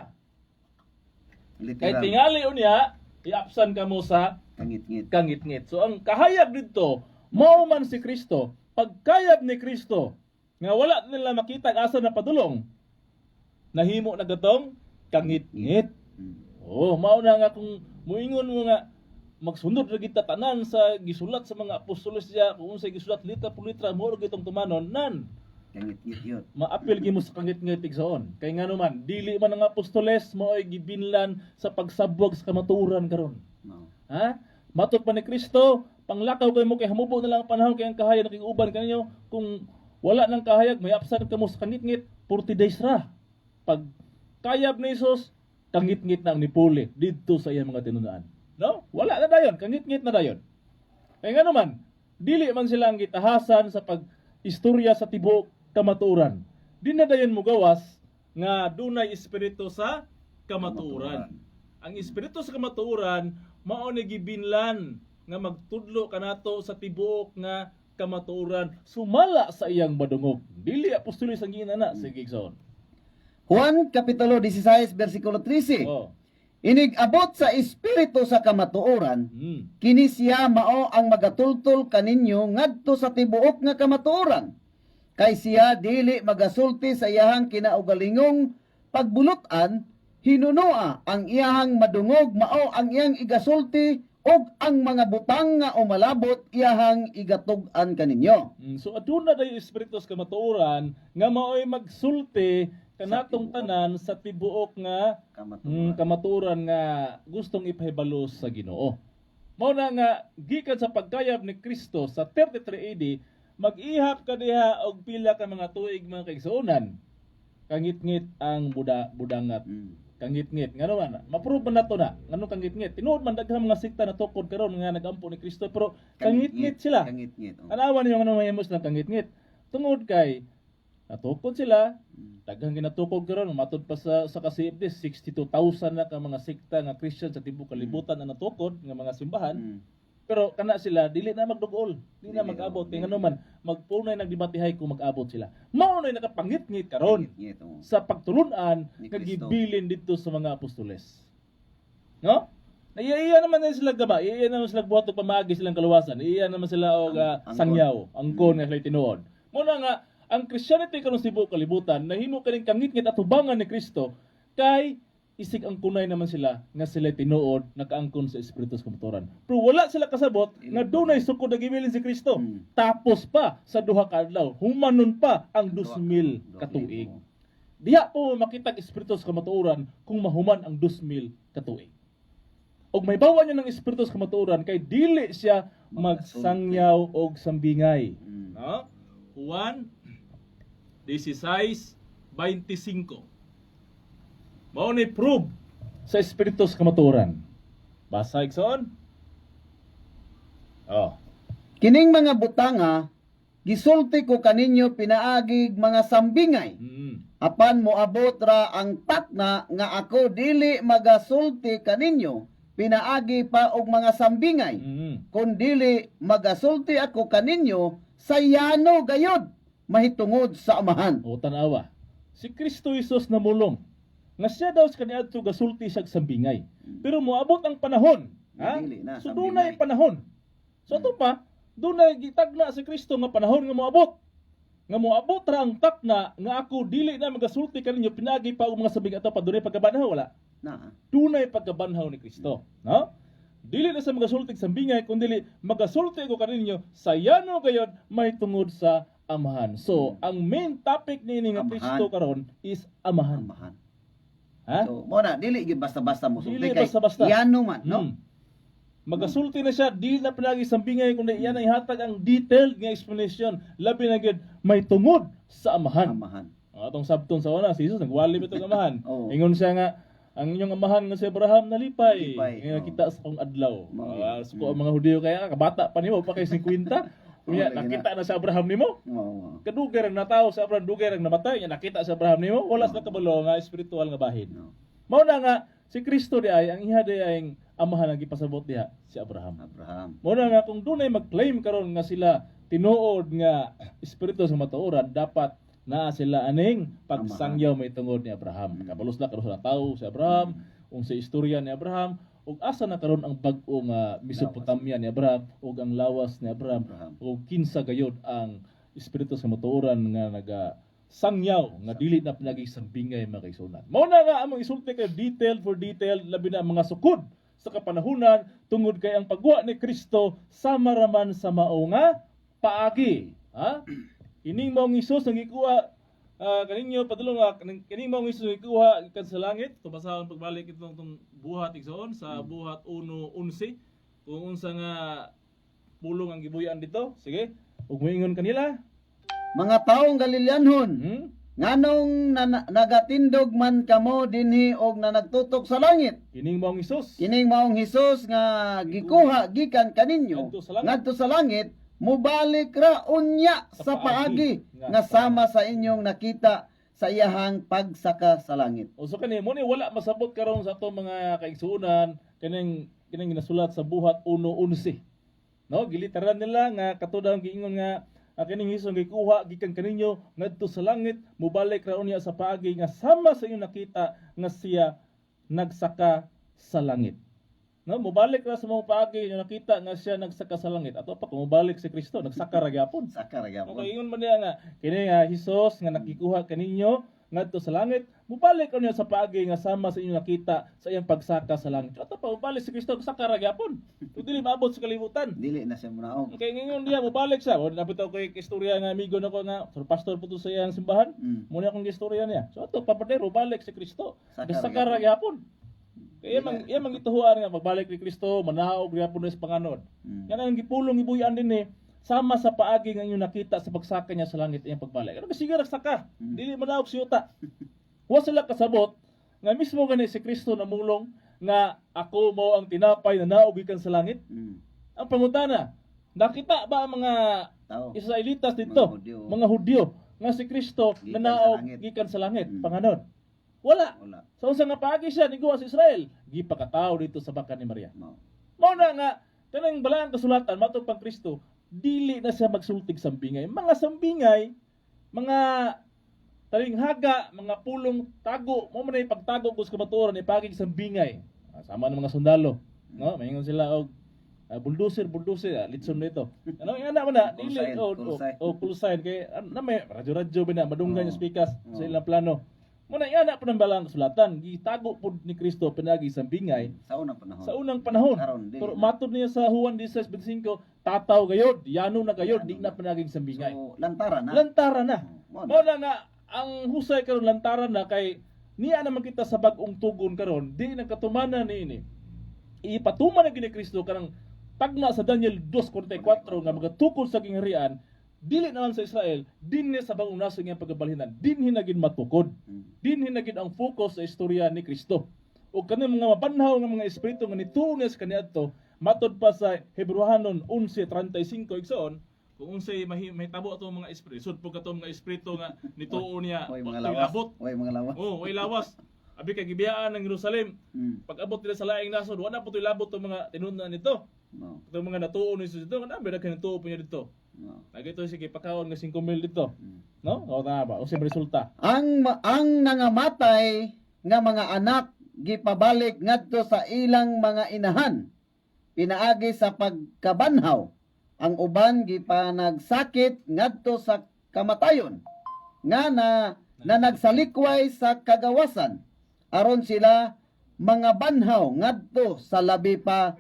Kaya tingali unya, iapsan ka mo sa kangit-ngit. So ang kahayag dito, mao man si Kristo, pagkayab ni Kristo, nga wala nila makita asa na padulong, nahimo na gatong kangit-ngit. Mao na nga kung muingon mo nga, magsunod ra kita tanan sa gisulat sa mga apostoles niya, kung unsay gisulat litra por litra mo gitong tumanon nan. Kangit-ngit yun. Maapil gimo sa kangit-ngit igsoon. Kay nga naman, dili man ang apostoles mo ay gibinlan sa pagsabwag sa kamaturan karon. No. Ha? Matud pa ni Kristo, panglakaw kay mo kay hamubo na lang ang panahon kay ang kahayag nakig-uban kanyo. Kung wala nang kahayag, may absan ka mo sa kangit-ngit, 40 days ra. Pag kayab ni Jesus, kangit-ngit na ang nipuli dito sa iyang mga tinunaan. No? Wala na dayon, kangit-ngit na dayon. Kaya nga naman, dili man sila ang gitahasan sa pag-istorya sa tibuok kamaturan. Di na dayon mo gawas nga dunay espiritu sa kamaturan. Ang espiritu sa kamaturan mao ni gibinlan nga magtudlo kanato sa tibuok nga kamaturan sumala sa iyang madungog. Dili apostoles ang ginana sige igsoon. Juan kapitulo 16 bersikulo 13. Inig-abot sa espiritu sa kamatuoran, kini siya mao ang magatultol kaninyo ngadto sa tibuok nga kamatuoran. Kay siya dili magasulti sa iyahang kinaugalingong pagbulutan, hinunoa ang iyahang madungog mao ang iyang igasulti og ang mga butang nga umalabot iyahang igatug-an kaninyo. So aduna dayo espiritu sa kamatuoran nga mao'y magsulti kanatong tanan sa tibuok nga kamaturan nga gustong ipahibalo sa Ginoo. Mao na nga gikan sa pagkayab ni Kristo sa 33 AD, mag-ihap ka diha og pila ka mga tuig mga kaigsuonan. Kangit-ngit ang budangat. Kangit-ngit. Ngano man, ma-prove man nato na. Ngano kangit-ngit? Tinuod man daghang mga sikta na tukod karon nga nagampo ni Kristo pero kangit-ngit sila. Anawan niyo ngano mahimos na kangit-ngit. Tungod kay natukod sila, daghang ginatukod karon matud pa sa ka-CFD 62,000 na ka mga sikta nga Christian sa tibuok kalibutan na natukod nga mga simbahan. Pero kana sila dili na magdugol, dili na mag-abot kay ngano man magpunay nagdebatihay kung mag-abot sila. Mao nay nakapangit-ngit karon sa pagtulun-an nga gibilin dito sa mga apostoles. No? Iya naman na sila gaba, iya naman sila buhat og pamaagi silang kaluwasan, iya naman sila og sangyaw, angkon nga sila tinuod. Mo na nga ang Christianity karon sa tibuok kalibutan nahimo kaning kangit-ngit at tubangan ni Kristo kay isig ang kunay naman sila nga sila tinuod nakaangkon sa espiritu sa kamatuoran. Pero wala sila kasabot nga dunay sukod na gibilin si Kristo. Tapos pa sa duha ka adlaw, humanon pa ang 2,000 katuig. Diha po makita ang espiritu sa kamatuoran kung mahuman ang 2,000 katuig. Og may bawa niya ng espiritu sa kamatuoran kay dili siya magsangyaw og sambingay. No? Juan 16:25. Mao ni prove sa espiritu sa kamatuoran. Basa igsoon. Oh. Kining mga butanga gisulti ko kaninyo pinaagig mga sambingay. Apan moabot ra ang takna nga ako dili magasulti kaninyo pinaagi pa og mga sambingay. Kun dili magasulti ako kaninyo sayano gayod mahitungod sa amahan. O tanawa. Si Kristo Jesus namulong. Nga siya daw sa kaniadto gasulti siya og sambingay. Pero moabot ang panahon, ha? Dili na, So sambingay. dunay panahon. So ato pa, dunay gitagna si Kristo nga panahon nga moabot. Nga moabot ra ang takna nga ako dili na magasulti kaninyo pinagi pa og mga sabing ato pa dunay pagkabanhaw wala. Na. Dunay pagkabanhaw ni Kristo, no? Dili na sa magasulti sa bingay kundi magasulti ko kaninyo sayano gayud mahitungod sa amahan. So, ang main topic niini nga Amahan. Kristo karon is amahan. Amahan. Ha? So, mo na dili gyud basta-basta mo sulti Dili kay basta-basta. yano man, no? Magasulti na siya, di na pinagi sa bingay kundi yan ay hatag ang detailed nga explanation labi na gyud mahitungod sa amahan. Amahan. Atong sabton sa una, si Jesus nagwali bitong amahan. Oo. Ingon siya nga ang inyong amahan nga si Abraham nalipay. Lipay, Nga oo. kita sa kong adlaw. Oo. Ang mga Hudiyo kaya kabata pa nimo pa kay 50. Kunya Oo, lagi nakita na sa Abraham nimo. Oo. Kadugay ang natawo sa Abraham, dugay ang namatay, nya nakita sa Abraham nimo. Wala sa kabalo nga espiritual nga bahin. No. Mao na nga si Kristo di ay ang iha di ay ang amahan nga gipasabot diha si Abraham. Abraham. Mao na nga kung dunay mag-claim karon nga sila tinuod nga espiritu sa matuoran, dapat na sila aning pagsangyaw may tungod ni Abraham. Kabalos na karon sa tawo si Abraham, ung sa istorya ni Abraham, ug asa na karon ang bag-o nga Mesopotamia ni Abraham ug ang lawas ni Abraham, ug kinsa gayud ang espiritu sa matuoran nga naga sangyaw nga dili na pinagisambingay mga kaigsunan. Mao na nga among isulti kay detail for detail labi na ang mga sukod sa kapanahunan tungod kay ang pagwa ni Kristo sama raman sa mao nga paagi. Ha? Ining maong Hesus ang gikuha kaninyo padulong kining maong Hesus ang gikuha gikan sa langit. Tubasahon pagbalik itong buhat igsoon sa buhat 1:11 kung unsa nga pulong ang gibuyan dito. Sige, ug moingon kanila. Mga taong Galileanhon, Hmm? nganong nagatindog man kamo dinhi og na nagtutok sa langit. Kining maong Hesus. Kining maong Hesus nga gikuha gikan kaninyo Ngadto sa langit. ngadto sa langit mubalik ra unya Sa sa paagi paagi nga sama sa inyong nakita sa iyahang pagsaka sa langit. O so kani mo ni wala masabot karon sa atong mga kaigsuonan kining ginasulat sa buhat 1:11. No, giliteran nila nga katudang giingon nga kining Hesus gikuha gikan kaninyo ngadto sa langit mubalik ra unya sa paagi nga sama sa inyong nakita nga siya nagsaka sa langit. No, mubalik ra sa mga paagi nga nakita nga siya nagsaka sa langit. Ato pa kung mubalik si Kristo nagsaka ra gyapon. Saka ra gyapon. Okay, ingon man niya nga kini nga Hesus nga nakikuha kaninyo ngadto sa langit, mubalik niya sa paagi nga sama sa inyong nakita sa iyang pagsaka sa langit. Ato pa mubalik si Kristo sa karagapon. Ug dili maabot sa kalibutan. Dili na siya munaog. Okay, ngayon diya mubalik siya. Wala napitaw kay istorya nga amigo nako nga sir pastor puto sa iyang simbahan. Muna akong istorya niya. So ato papadero balik si Kristo. Sa karagapon. Kaya mang ituhuan nga pagbalik ni Kristo, manaog gyapon sa panganod. Yan ang gipulong ibuyan din sama sa paagi nga inyong nakita sa pagsaka niya sa langit iyang pagbalik. Ano kasi nga nagsaka? Dili manaog siyota. Wa sila kasabot nga mismo gani si Kristo namulong nga ako mo ang tinapay na naog gikan sa langit. Ang pangutana, nakita ba ang mga Tao. Israelitas dito, mga Hudyo, nga si Kristo Gikan na sa naog langit. gikan sa langit? Panganod? Wala. Wala. Sa unsa nga paagi siya niguwa sa Israel, gipakatawo dito sa baka ni Maria. Mao. Mao na nga kanang balaang kasulatan matong pang Kristo, dili na siya magsultig sambingay. Mga sambingay, mga talinghaga, mga pulong tago, mo man ay pagtago kus kamatuoran ni pagig sambingay. Sama ng mga sundalo, no? Maingon sila og bulldozer, litson nito. Ano nga na man na dili pulsain kay na may radyo bina madunggan yung speakers sa ilang plano. Muna ana po ng balang kasulatan, gitago po ni Kristo pinagi sambingay Sa unang panahon. sa unang panahon. Karon, dili Pero na. matod niya sa Juan 16:25, tataw gayod, yano na gayod, di na pinaging sambingay. So, lantaran na. Lantaran na. Mao Mao na nga ang husay karon lantaran na kay niya naman kita sa bag-ong tugon karon, di nagkatumanan niini. Ipatuman na gini Kristo kanang tagna sa Daniel 2:44 nga magatukod sa gingharian, dili naman sa Israel, dinhi sa bagong nasod nga pagabalinan, dinhi na gid matukod. Dinhi na gid ang focus sa istorya ni Kristo. O kanang mga mabanhaw nga mga espiritu nga nituon sa kaniadto, matod pa sa Hebrehanon 11:35 igsoon, kung unsay mahitabo ato mga espiritu, sud po kato mga espiritu nga nituo niya Oy mga pag lawas. labot. Oy mga lawas. Oh, way lawas. Abi kay gibiyaan ng Jerusalem. Mm. Pag abot nila sa laing nasod, wala po to'y labot tong mga tinunan nito. No. Itong mga natuo ni Jesus dito, nabi na kinatuo po niya dito. No. Nagito sige pakaon nga 5,000 dito. Mm. No? O tama ba? O sa resulta. Ang nangamatay nga mga anak gipabalik ngadto sa ilang mga inahan pinaagi sa pagkabanhaw, ang uban gipanagsakit ngadto sa kamatayon nga na nagsalikway sa kagawasan aron sila mga banhaw ngadto sa labi pa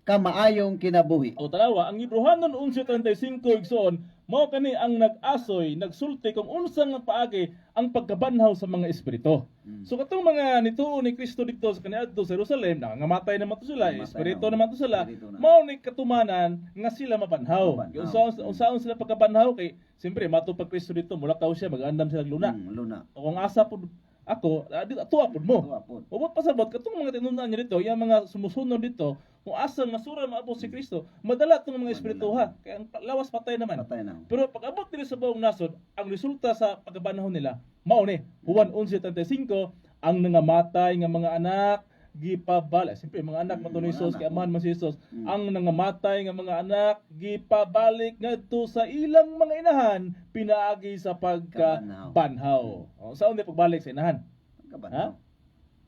kamaayong kinabuhi. O tanawa, ang Hebrehanon 11:35 igsoon, mao kani ang nag-asoy, nagsulti kung unsang nga paagi ang pagkabanhaw sa mga espiritu. So katong mga nituo ni Kristo dito sa kaniadto sa Jerusalem, nangangamatay naman to sila, Namatay espiritu na. naman to sila, Espiritu na. mao ni katumanan nga sila mabanhaw. Mabanhaw. Unsaon sila pagkabanhaw kay siyempre mato pag Kristo dito, mulakaw siya, mag-andam sila luna. Luna. O kung asa pud ako, tuwa pud mo. Tuwapon. Ubot pasabot katong mga tinunan niya dito, yung mga sumusunod dito, kung asa nasura maabot si Kristo, madala tong mga espiritu ha. Kaya ang lawas patay naman. Patay na. Pero pag abot nila sa buong nasod, ang resulta sa pagkabanahon nila, mao ni Juan 11:35, ang nangamatay nga mga anak gipabalik. Siyempre mga anak man to ni Mga Jesus, anak. kay amahan man si Jesus. Mm. Ang nangamatay nga mga anak gipabalik ngadto sa ilang mga inahan pinaagi sa pagkabanhaw. O, saan di pagbalik sa inahan? Pagkabanhaw.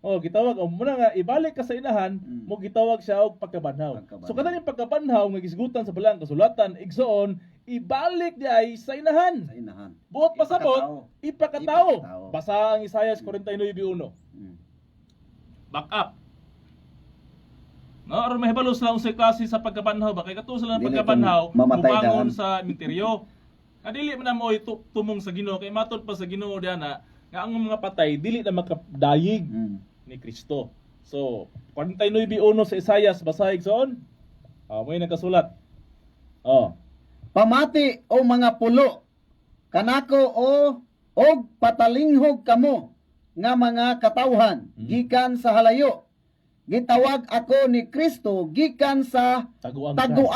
Oh, gitawag muna nga ibalik ka sa inahan, Mm. mo gitawag siya og pagkabanhaw. Pagkabanhaw. So kadaning pagkabanhaw nga gisgutan sa balang kasulatan igsoon, ibalik di ay sa inahan. Sa inahan. Buot pasabot, ipakatao. Ipakatao. Basa ang Isaiah 49:1. Mm. Back up. No, aron mahibalos lang unsay klase sa pagkabanhaw ba kay kato sila ng Dili pagkabanhaw, itong mamatay mubangon daan. sa misteryo. Nga dili man na mo tumong sa Ginoo kay matod pa sa Ginoo diana nga ang mga patay dili na makadayig Mm. ni Kristo. So, 49:1 sa Isaiah basahig soon. Mo yung nakasulat. Oh. Pamati o mga pulo kanako og patalinghog kamo nga mga katawhan gikan sa halayo. Gitawag ako ni Kristo gikan sa Taguangkan. Oh,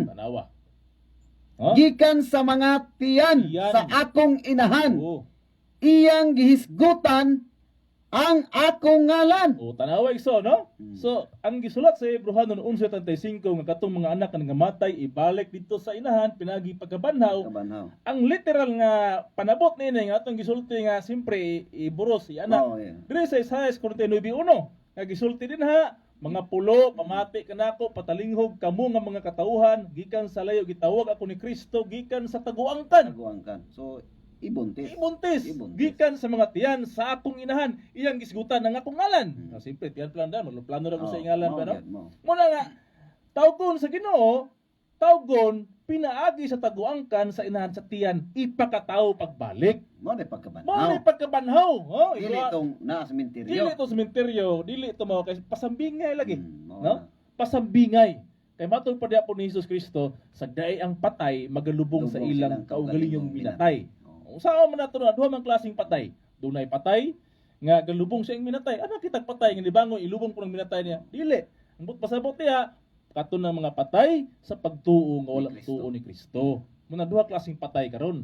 tanawa. Oh? gikan sa mga tiyan Tiyan. sa akong inahan. Oh. Iyang gihisgutan ang akong ngalan. O tanawa iso, no? Mm. So, ang gisulat sa Hebrehanon 11:35 nga katong mga anak nga namatay ibalik dito sa inahan pinagi pagkabanhaw. Kabanhaw. Ang literal nga panabot nini nga atong gisulti nga simpre iburos si anak. Oh, yeah. Dire sa Isaiah 49:1 nga gisulti din ha, mga pulo pamati kanako patalinghog kamo nga mga katauhan gikan sa layo gitawag ako ni Kristo gikan sa taguangkan. Taguangkan. So ibuntis. Ibuntis. Ibuntis. Gikan sa mga tiyan sa akong inahan iyang gisgutan ng akong ngalan. Hmm. Simple tiyan plan dan plano ra ko sa Oh, ngalan mao ba no? gyud, mao. Muna nga tawgon sa Ginoo, tawgon pinaagi sa taguangkan sa inahan sa tiyan ipakataw pagbalik. Mao ni Mao pagkabanhaw. ni pagkabanhaw. Oh, Dili itong naa sa dili menteryo. to sementeryo, dili to mao kay pasambingay lagi. Mao No? na. Pasambingay. Kay matod pa diha po ni Hesus Kristo, sa daay ang patay magalubong sa Lubong ilang silang kaugalingong kaugalingong minatay. Oh. Usaon man nato na duha man klaseng patay. Dunay patay nga galubong sa iyang minatay. Ano kitag patay nga nibangon ilubong po ng minatay niya? Dili. Ang pasabot niya katon ng mga patay sa pagtuo nga wala Ni Kristo. tuo ni Kristo. Muna duha klaseng patay karon.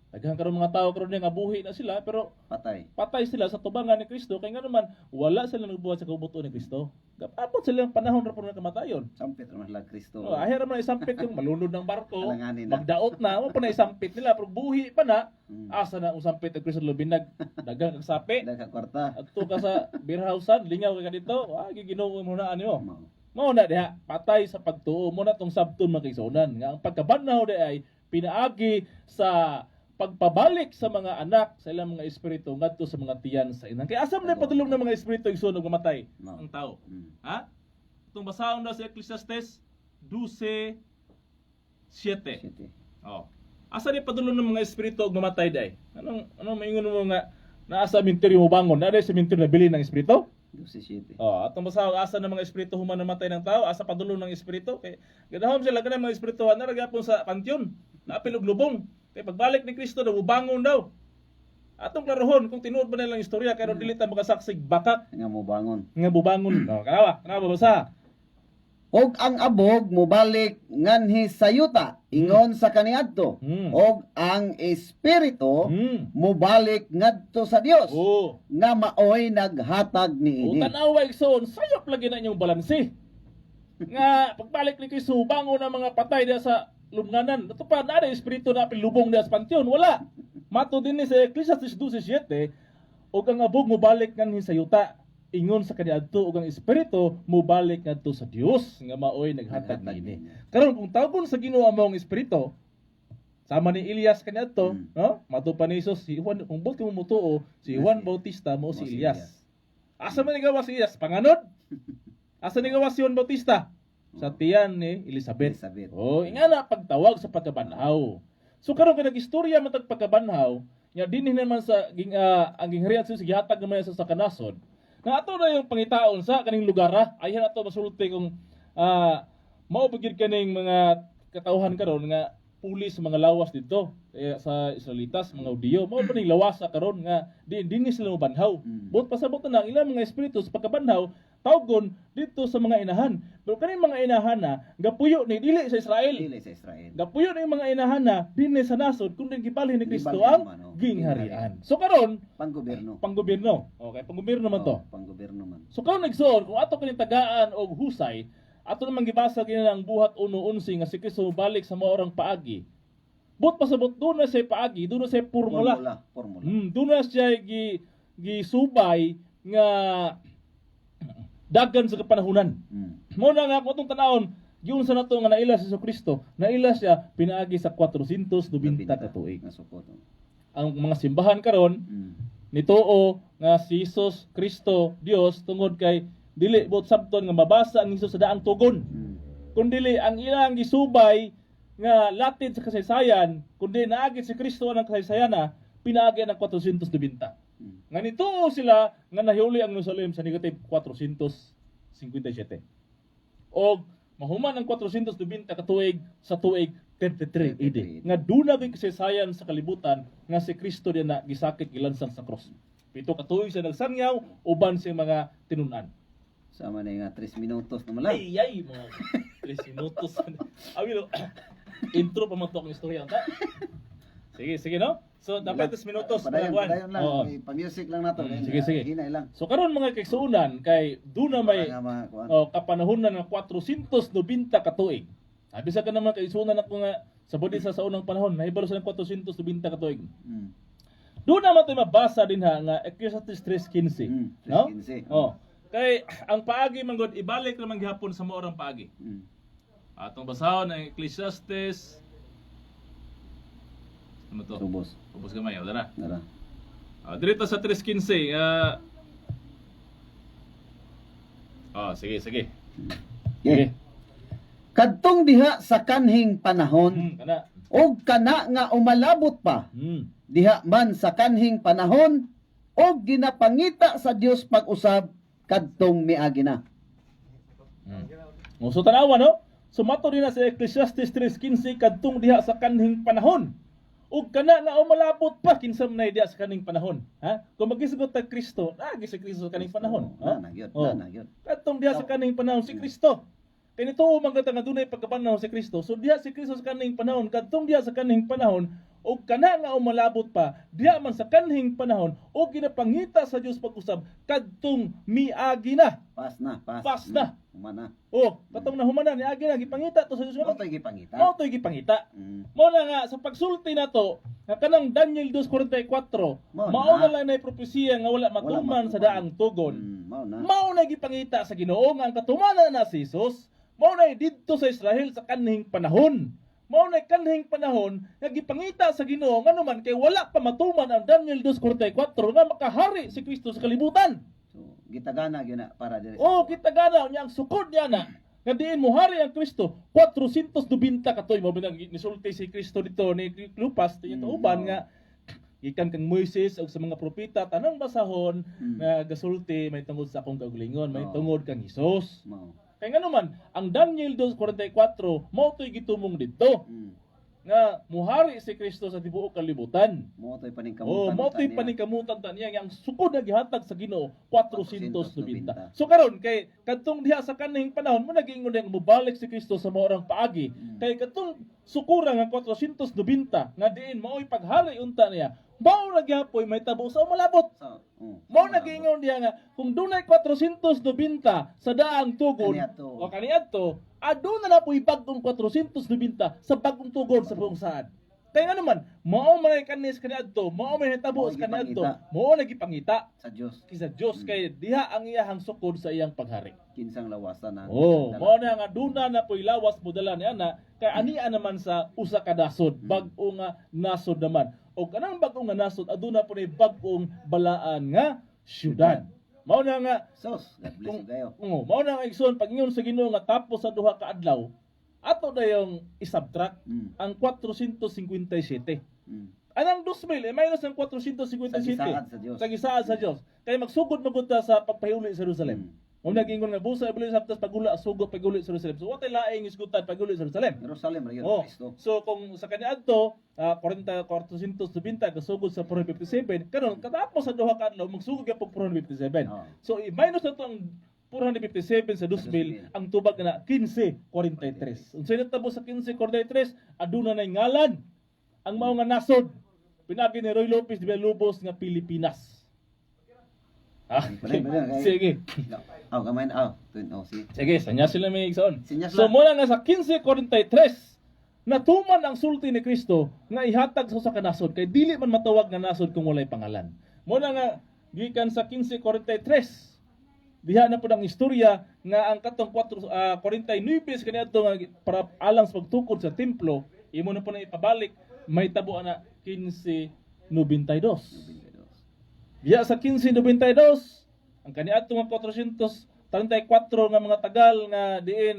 Daghang karon mga tao karon nga buhi na sila pero Patay. patay sila sa tubangan ni Kristo kay nga naman wala sila nagbuhat sa kabuto ni Kristo. Abot sila ang panahon ra po nga kamatayon. Sampit naman lang Kristo. Oh, ahir man isampit yung malunod ng barko, Alanganin na. magdaot na, mo pa na isampit nila pero buhi pa na. Mm. Asa na usampit ang Kristo lubinag, dagang kag sapi. Daga kwarta. Adto ka sa beer house-an, lingaw ka dito, Ginoo mo na ano. Mao. Mao na diha, patay sa pagtuo mo na tong sabton makigsunan nga ang pagkabanhaw di ay pinaagi sa pagpabalik sa mga anak sa ilang mga espiritu ngadto sa mga tiyan sa inang. Kaya asam na padulong ng mga espiritu igsuon og mamatay Mao. ang tao. Mm. Ha? Itong basahon daw sa Ecclesiastes 12:7. Siyete. Oh. Asa ni padulong ng mga espiritu og mamatay day? Anong maingon mo nga naa sa cemetery mo bangon? Naa sa cemetery na bili ng espiritu? 12:7. Oh, atong basahon asa ng mga espiritu human namatay ng tao, asa padulong ng espiritu kay gadahom sila ganang mga espiritu na gyapon sa pantyon. Naapil og lubong. Kay pagbalik ni Kristo daw bangon daw. Atong klarohon kung tinuod ba nilang istorya kay dili ta makasaksig bakak Nga mo bangon. nga bubangon. Oh, kanawa basa. Og ang abog mubalik nganhi sa yuta ingon sa kaniadto. Og ang espiritu mubalik ngadto sa Dios Oo. nga maoy naghatag O niini. tanawa igsoon, sayop lagi na inyong balanse. Nga pagbalik ni Kristo bango na mga patay diya sa lumnanan. Ito pa na espiritu na pilubong diya sa panteon, wala. Mato din ni sa Ecclesiastes 12:7, og ang abog mobalik nganhi sa yuta ingon sa kaniadto og ang espiritu mobalik ngadto sa Dios nga maoy naghatag niini. Karon kung tawgon sa Ginoo ang mga espiritu, sama ni Elias kaniadto, no? Mato pa ni Jesus si Juan, kung bot mo mutuo, si Juan Bautista mo si Elias. Asa man ni gawa si Elias? Panganod? Asa ni gawa si Juan Bautista? Sa tiyan ni Elizabeth. Oh, ingana pagtawag sa pagkabanhaw. So karon kay nagistorya man tag pagkabanhaw, nya dinhi naman sa ang gingharian sa gihatag naman sa kanasod. Na ato na yung pangitaon sa kaning lugar ha. Ayhan ato masulti kung mao pagid kaning mga katawhan karon nga pulis mga lawas dito sa Israelitas, mga Udiyo. Mao pa ning lawas sa karon nga dinhi sila banhaw. Buot pasabot na ang ilang mga espiritu sa pagkabanhaw tawgon dito sa mga inahan. Pero kaning mga inahan na gapuyo ni dili sa Israel. Dili sa Israel. Gapuyo ni mga inahan na dinhi sa nasod kundi gibalhin ni Kristo ang gingharian. So karon Panggobyerno. panggobyerno. Okay, panggobyerno man to. Panggobyerno man. So karon nagsuon kung ato kini tagaan og husay, ato namang gibasa kini ang buhat 1:11 nga si Kristo balik sa maorang paagi. But pasabot doon na siya paagi, doon na siya formula. Formula. Doon na siya gisubay nga daghan sa kapanahunan. Mo na nga kung itong tanawon, yun sa nato nga naila si Kristo, naila siya pinaagi sa 490 ka tuig. Nasupot. Ang mga simbahan karon nitoo nga si Jesus Kristo Dios tungod kay dili bot sabton nga mabasa ang Hesus sa daang tugon. Kun dili ang ilang gisubay nga latid sa kasaysayan, kundi naagi si Kristo ang kasaysayana, pinaagi ang 490. Nga nitoo sila nga nahiuli ang Jerusalem sa negative 457. Og mahuman ang 490 ka tuig sa tuig 33 AD. Nga duna gyud kasaysayan sa kalibutan nga si Kristo din na gisakit gilansang sa cross. 7 ka tuig siya nagsangyaw uban sa mga tinun-an. Sama na nga 3 minutos na lang. Ay, mga 3 minutos. Awilo, intro pa man to akong istorya. Sige, no? So, dapat 3 minutos. Padayon lang. Oo. Pa-music lang nato. Sige. Hinay lang. So, karon mga kaigsuunan, kay doon na may kapanahonan ng 490 ka tuig. Sabi sa ka naman kaigsuunan ako nga, sa budi sa unang panahon, nahibalo sa ng 490 ka tuig. Doon naman tayo mabasa din ha, nga Ecclesiastes 3:15. No? 3:15. Oh. Kay ang paagi manggod ibalik naman gihapon sa maorang paagi. Atong basahon ang Ecclesiastes. Ano to? Tubos. Ubos gamay, wala na. Nara. Dito sa 3:15, sige. Okay. Kadtong diha sa kanhing panahon, Kana. og kana nga umalabot pa, diha man sa kanhing panahon, og ginapangita sa Dios pag-usab kadtong miagi na. So tanawa no? Sumato din na sa Ecclesiastes 3:15 kadtong diha sa kanhing panahon. Ug kana nga umalabot pa kinsam na diha sa kanhing panahon. Ha? Kung magisugot tag Kristo, nagi si Kristo sa kanhing panahon. Na gyud. Kadtong diha sa kanhing panahon si Kristo. Kay nituo man gata nga dunay pagkapanahon si Kristo. So diha si Kristo sa kanhing panahon, kadtong diha sa kanhing panahon, ug kana nga umalabot pa diha man sa kanhing panahon ug ginapangita sa Dios pag-usab kadtong miagi na. Pas na. Humana. Katong nahumanan niagi na gipangita to sa Dios. Mo toy gipangita. Mao toy gipangita. Mo na nga sa pagsulti nato nga kanang Daniel 2:44 mao na lang na propesiya nga wala matuman sa daang tugon. Mao na gipangita sa Ginoo nga ang katumanan na si Jesus mao na didto sa Israel sa kanhing panahon. Mao na kanhing panahon nga gipangita sa Ginoo nganuman kay wala pa matuman ang Daniel 2:44 nga makahari si Kristo sa kalibutan. So gitagana gyud na para diri. Kita gana niya ang sukod niya na nga diin mo hari ang Kristo 490 ka toy mo binang nisulti si Kristo dito ni Lupas ito uban nga gikan kang Moises ug sa mga propeta tanang basahon nga gasulti may tungod sa akong kaugalingon may tungod kang Hesus. Kay nga naman ang Daniel 2:44 mao toy gitumong didto nga muhari si Kristo sa tibuok kalibutan. Mo to'y Oh, paningkamutan. mao to'y paningkamutan ta niya ang sukod na gihatag sa Ginoo 490. So karon kay kadtong diha sa kanhing panahon mo nag-ingon nga mobalik si Kristo sa maorang paagi. Kay kadtong sukura nga 490 nga diin mao'y paghari unta niya. Mao na gyapoy may tabo sa malabot. Mao nag-ingon diha nga kung dunay 490 sa daang tugon Kaniadto. o kaniadto, aduna na po'y bagong 490 sa bagong tugon sa buong saan. Kaya nga naman, mao man kanis kaniadto, mao man hitabo sa kaniadto, mao nagipangita Sa Dios. kisa Dios kay diha ang iyahang sukod sa iyang paghari. Kinsang lawasan na. Oh, mao na nga duna na po'y lawas modala ni ana kay ania naman sa usa ka nasod, bag-o nga nasod naman. O kanang bag-o nga nasod aduna po ni bag-ong balaan nga syudad. Mao na nga Sos, God bless you kayo. mao na nga igsoon pag ingon sa Ginoo nga tapos sa duha ka adlaw, ato na yung isubtract ang 457. Anang 2,000 minus ang 457 Sa gisaad sa Dios. sa gisaad sa Dios. Kay magsugod magud ta sa pagpahuli sa Jerusalem. Mo nag-ingon nga busa ibuli sa pagula sugod paguli sa Jerusalem. So watay laing isgutan paguli sa Jerusalem. Jerusalem ra yun, Oh, Kristo. so kung sa kaniadto 490 kasugod sa 457 karon katapos sa duha ka adlaw magsugod gyapon 457. Oh. So i-minus na to ang 457 sa 2,000 ang tubag na 1543. Unsay natabo sa 1543 aduna nay ngalan ang mao nga nasod pinagi ni Roy Lopez de Villalobos nga Pilipinas. Pwede. Sige. Aw, kamay na. Sige. Sige, sanya sila may igsoon. Sinyas So lang. mula nga sa 1543, natuman ang sulti ni Kristo nga ihatag sa usa ka nasod kay dili man matawag nga nasod kung walay pangalan. Muna nga gikan sa 1543, diha na pud ang istorya nga ang katong 49 kaniadto nga para alang sa pagtukod sa templo, imo na po na ipabalik may tabo na 1592. Diya sa 1592, ang kaniadto nga 434 nga mga tagal nga diin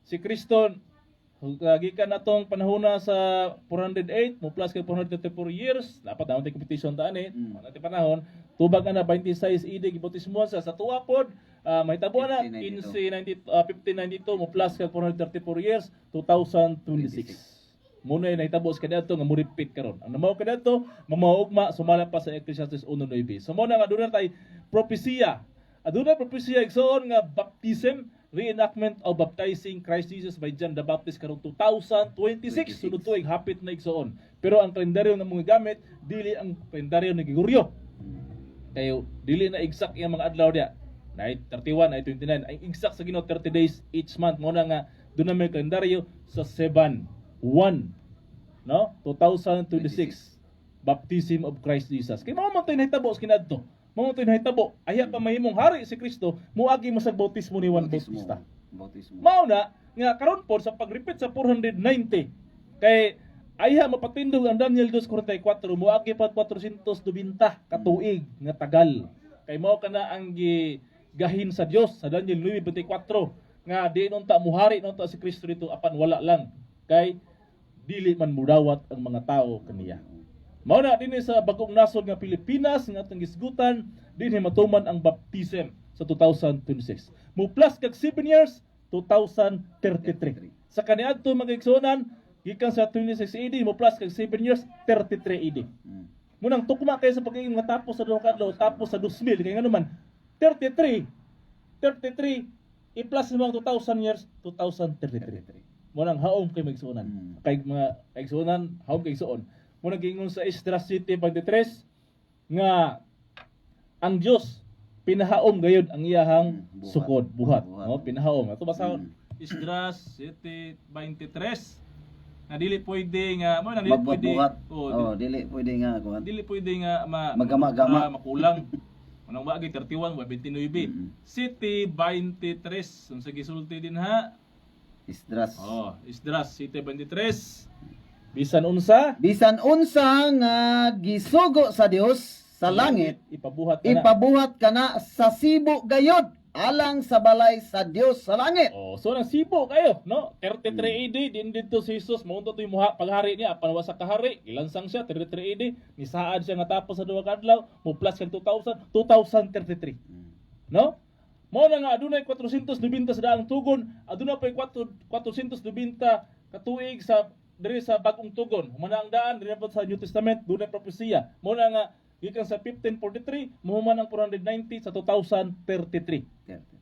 si Kristo gikan natong panahona sa 408 mo plus kay 434 years dapat daw tay competition ta ani natin panahon tubag na 26 ED gibautismo sa tuwa pod mahitabo na 1592 mo plus kay 434 years 2026 muna ay nahitabo sa kaniadto nga mo repeat karon ang namaw kaniadto mamaugma sumala pa sa Ecclesiastes 1:9 so mo na nga aduna tay propesya aduna propesya igsoon nga baptism reenactment of baptizing Christ Jesus by John the Baptist karong 2026 sunod tuig hapit na igsoon pero ang kalendaryo nga mga gamit dili ang kalendaryo ni Gregorio kayo dili na exact yung mga adlaw dia night 31 night 29 ang exact sa Ginoo 30 days each month mo na nga doon na may kalendaryo sa 7/1 no 2026 baptism of Christ Jesus kay mao man tay nahitabo sa kinaadto mao tay nahitabo aya pa mahimong hari si Kristo muagi mo sa bautismo ni Juan Bautista Bautismo. mao na nga karon po sa pag-repeat sa 490 kay aya mapatindog ang Daniel 2:44 muagi pa 490 ka tuig nga tagal kay mao kana ang gahin sa Dios sa Daniel 9:24 nga di unta muhari unta si Kristo dito apan wala lang kay dili man mudawat ang mga tao kaniya. Mao na dinhi sa bagong nasod nga Pilipinas nga atong gisgutan dinhi matuman ang baptism sa 2026. Mo plus kag 7 years 2033. Sa kaniadto mga igsuonan gikan sa 26 AD mo plus kag 7 years 33 AD. Munang tukma kay sa pag-iing matapos sa duha ka adlaw tapos sa 2000 kay nganuman 33 i-plus mo ang 2,000 years 2033. Munang haom kay magsuonan. Kay mga igsuonan haom kay igsuon. Munang gingon sa Esdras City 23 nga ang Dios pinahaom gayud ang iyahang sukod buhat. No, pinahaom. Ato basahon Esdras City 23 nga dili pwede nga mo nang dili pwede dili pwede nga kuan. Dili pwede nga magama makulang. Manang wagi 31 wa 29. City 23 unsa gisulti din ha? Isdras. Esdras City 23. Bisan unsa nga gisugo sa Dios sa langit, ipabuhat kana sa sibo gayod alang sa balay sa Dios sa langit. So nang sibo kayo, no? 33 AD din dito si Jesus maunta toy paghari niya apan wa sa kahari, ilansang siya 33 AD, nisaad siya nga tapos sa duha ka adlaw, mo plus kag 2033. No? Mao na nga adunay 490 sa daang tugon, aduna pay 490 katuig sa diri sa bagong tugon, humana ang daan diri sa New Testament dunay propesiya. Mo na nga gikan sa 1543 mohuman ang 490 sa 2033.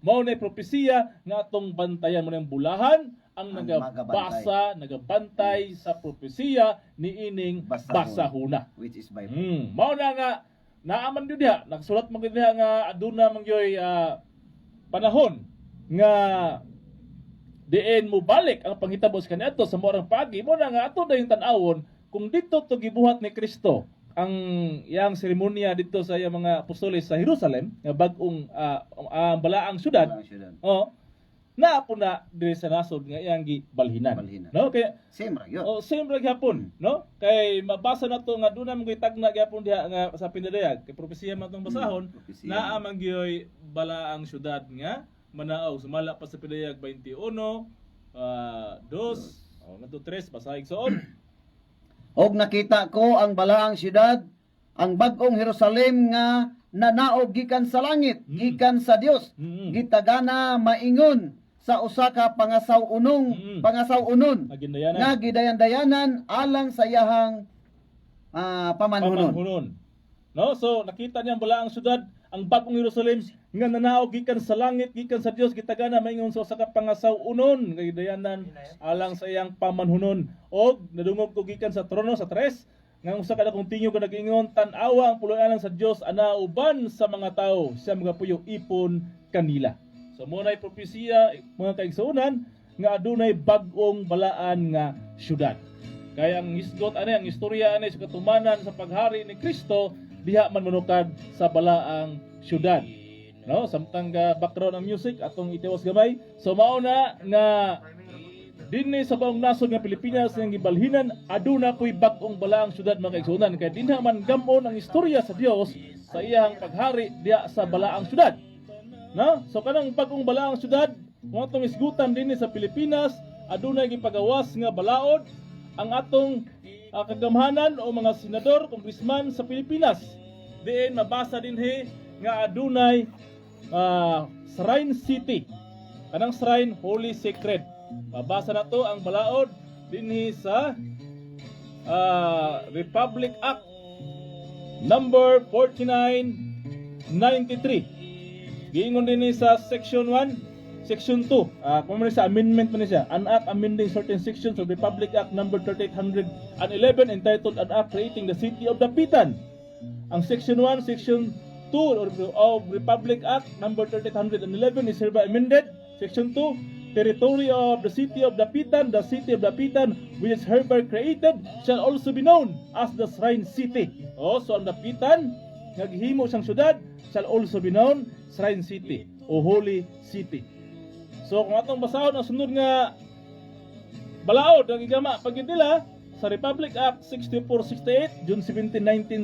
Mao na propesiya nga atong bantayan mo ng bulahan ang nagabasa, nagabantay sa propesiya niining basahuna. Which is Bible. Mao na nga naaman gyud diha, nagsulat man gyud diha nga aduna man gyoy panahon nga diin mo balik ang panghitabo sa kaniadto sa morang pagi. Mo na nga ato dayon tan-awon kung dito to gibuhat ni Kristo ang yang seremonya dito sa iyang mga apostoles sa Jerusalem nga bag-ong balaang syudad. Oh, na po na diri sa nasod nga iyang gibalhinan. No, kaya Same ra gyud. oh, same ra gyapon, no? Kay mabasa na to nga dunay mga tagna gyapon diha nga sa pinadayag kay propesiya man tong basahon naa man gyoy balaang syudad nga manaog sumala pa sa pinadayag 21 2 ngadto 3 basahig soon. Og nakita ko ang balaang syudad, ang bag-ong Jerusalem nga nanaog gikan sa langit, gikan sa Dios, gitagana maingon sa usa ka pangasaw-unon nga gidayan-dayanan alang sa iyahang pamanhunon. No, so nakita niya ang balaang syudad, ang bagong Jerusalem nga nanaog gikan sa langit, gikan sa Dios, gitagana maingon sa usa ka pangasaw-unon nga gidayanan alang sa iyang pamanhunon. Og nadungog ko gikan sa trono sa 3 nga usa ka dakong tingog nga nag-ingon tan-awa ang pulo-anan sa Dios ana uban sa mga tawo siya mga puyo ipon kanila. So mo nay propesiya mga kaigsuonan nga adunay bag-ong balaan nga syudad. Kaya ang hisgot ani ang istorya ani sa katumanan sa paghari ni Kristo diha man manukad sa balaang syudad. No, samtang background ng music atong itiwas gamay. So mao na nga dinhi sa baong nasod nga Pilipinas nga gibalhinan aduna koy bag-ong balaang syudad mga kaigsuonan kay dinha man gamon ang istorya sa Dios sa iyang paghari diha sa balaang syudad. No? So kanang bag-ong balaang syudad mo atong isgutan dinhi sa Pilipinas adunay gipagawas nga balaod ang atong kagamhanan o mga senador, kongresman sa Pilipinas. Diin mabasa dinhi nga adunay Shrine City. Kanang shrine holy sacred. Mabasa na to ang balaod dinhi sa Republic Act number 4993. Giingon dinhi sa section 1 Section 2, kung sa amendment man siya, an act amending certain sections of Republic Act number 3811 entitled an act creating the city of Dapitan. Ang Section 1, Section 2 of Republic Act number 3811 is hereby amended. Section 2, territory of the city of Dapitan, which is hereby created, shall also be known as the Shrine City. So ang Dapitan, naghimo siyang syudad, shall also be known Shrine City o Holy City. So kung atong basahon ang sunod nga balaod ang igama pagid nila sa Republic Act 6468 June 17,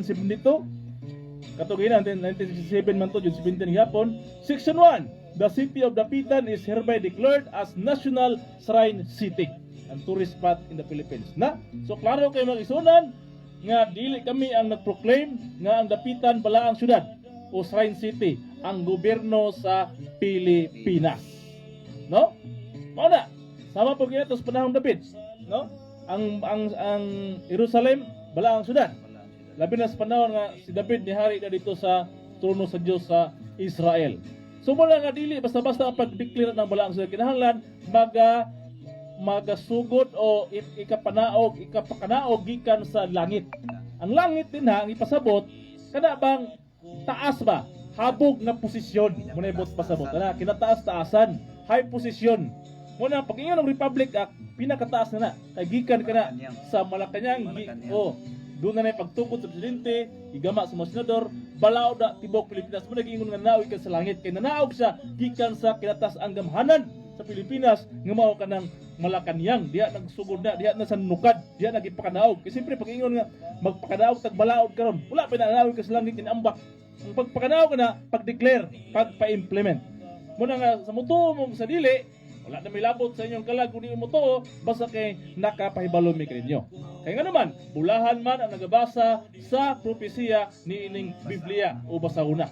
1972 katuginan 1967 man to June 17 gihapon. Section 1, the city of Dapitan is hereby declared as National Shrine City and tourist spot in the Philippines. Na so klaro kay mga isunan nga dili kami ang nagproclaim nga ang Dapitan balaang syudad o Shrine City ang gobyerno sa Pilipinas. No? Mao na. Sama pag ito sa panahon David, no? Ang Jerusalem balaang syudad. Labi na sa panahon nga si David ni hari na dito sa trono sa Dios sa Israel. So mo nga dili basta-basta pag-declare ng balaang syudad kinahanglan magasugod o ikapakanaog gikan sa langit. Ang langit din ang ipasabot kada bang taas ba? Habog na posisyon. Muna ibot pasabot. Kinataas-taasan. High position. Muna, pag inyo ng Republic Act, pinakataas na kay gikan ka na sa Malacanang. Doon na pagtukod sa presidente, igama sa mga senador, balaod na tibok Pilipinas. Muna, giingon nga naawig ka sa langit. Kaya nanaog siya, gikan sa kinataas ang gamhanan sa Pilipinas, nga mao ka ng Malacanang. Diya nagsugod na, diya na sa nukad, diya nagipakanaog. Kasi siyempre, pag ingon nga, magpakanaog, tagbalaod ka ron. Wala pa na nanaawig ka sa langit, inambak. Ang pagpakanaog ka na, pag-declare, pagpa-implement. Muna nga, sa muto mo sa dili, wala na may labot sa inyong kalag kung di mo to, basta kay nakapahibalo mi kaninyo. Kaya nga naman, bulahan man ang nagabasa sa propesiya ni ining Biblia o basahuna.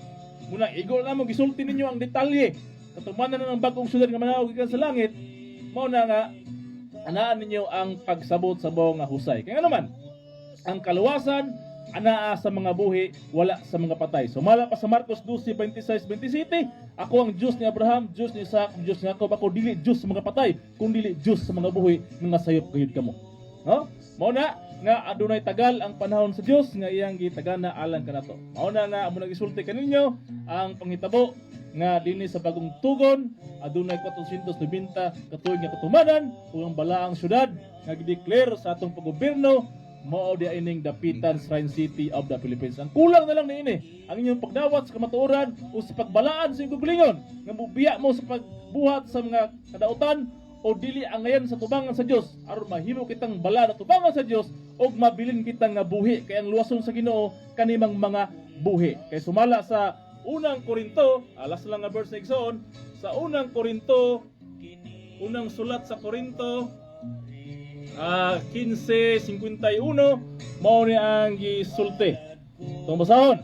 Muna, igol na mo, gisulti ninyo ang detalye. Katumanan na ng bagong syudad nga manawag ikan sa langit, mao na nga, anaan ninyo ang pagsabot sa mga husay. Kaya naman, ang kaluwasan anaa sa mga buhi, wala sa mga patay. Sumala pa sa Marcos 12:26-27, ako ang Diyos ni Abraham, Diyos ni Isaac, Diyos ni Jacob. Ako dili Diyos sa mga patay, kung dili Diyos sa mga buhi, nga sayop gayud kamo. No? Mao na nga adunay tagal ang panahon sa Dios nga iyang gitagana alang kanato. Mao na nga amo nagisulti kaninyo ang panghitabo nga dinhi sa bagong tugon adunay 490 katuig nga katumanan ug ang balaang syudad nga gideclare sa atong paggobyerno mao di ining dapitan Shrine City of the Philippines. Ang kulang na lang niini ang inyong pagdawat sa kamatuoran o sa pagbalaan sa inyong gulingon nga mubiya mo sa pagbuhat sa mga kadautan o dili ang ngayon sa tubangan sa Dios aron mahimo kitang bala na tubangan sa Dios og mabilin kitang nga buhi kay ang luwason sa Ginoo kanimang mga buhi. Kay sumala sa unang Korinto, alas lang nga verse na igsoon, sa unang Korinto, unang sulat sa Korinto 15:51 mao ni ang gisulti. Tong basahon.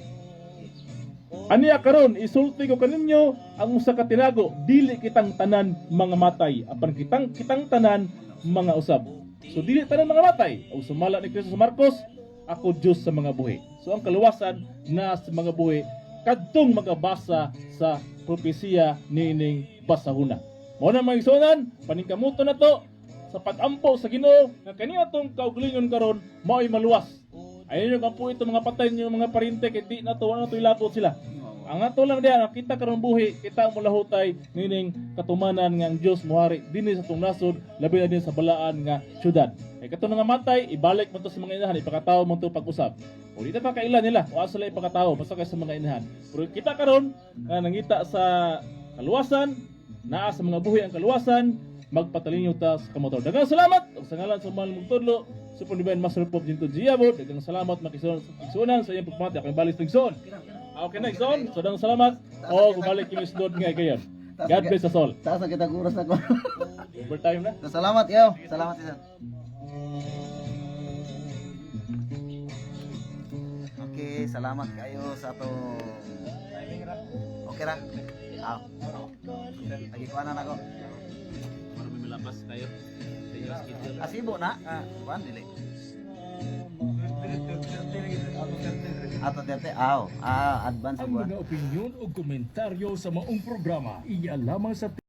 Aniya karon isulti ko kaninyo ang usa ka tinago, dili kitang tanan mga matay, apan kitang tanan mga usab. So dili tanan mga matay. O sumala ni Kristo sa Marcos, ako Diyos sa mga buhi. So ang kaluwasan na sa mga buhi kadtong magabasa sa propesiya niining basahuna. Mao na mga igsoon, paningkamuto na to sa pag-ampo sa Ginoo nga kaniya tong kaugalingon karon mao'y maluwas. Ayun yung ampo ito mga patay niyo mga parinte kay di na to wala na to ilabot sila. Ang ato lang diyan kita karon buhi kita mo lahutay nining katumanan nga ang Dios muhari dinhi sa tong nasod labi na din sa balaan nga syudad. Kay kato nga matay ibalik mo to sa mga inahan ipakatawo mo to pag-usab. O dito pa kailan nila o asa sila ipakatawo basta kay sa mga inahan. Pero kita karon nga nangita sa kaluwasan naa sa mga buhi ang kaluwasan magpatalinyo ta sa kamotor. Daghang salamat ug sa ngalan sa mahal mong tudlo Supon Divine Master Pope Jinto Giabot. Daghang salamat makisunan sa iyong pagpamati akong balik sa igsoon. Okay na igsoon. So daghang salamat o gumalik kini sunod nga kayon. God bless us all. Taas kita oras na ko. Overtime na. Salamat yo. Salamat isa. Okay, salamat kayo sa to. Okay ra. Lagi kuanan ako. Para may malapas tayo. Sa iyong schedule. Asibo na. Kuan dili. Ato dete advance Ang buwan. mga opinyon o komentaryo sa maong programa iya lamang sa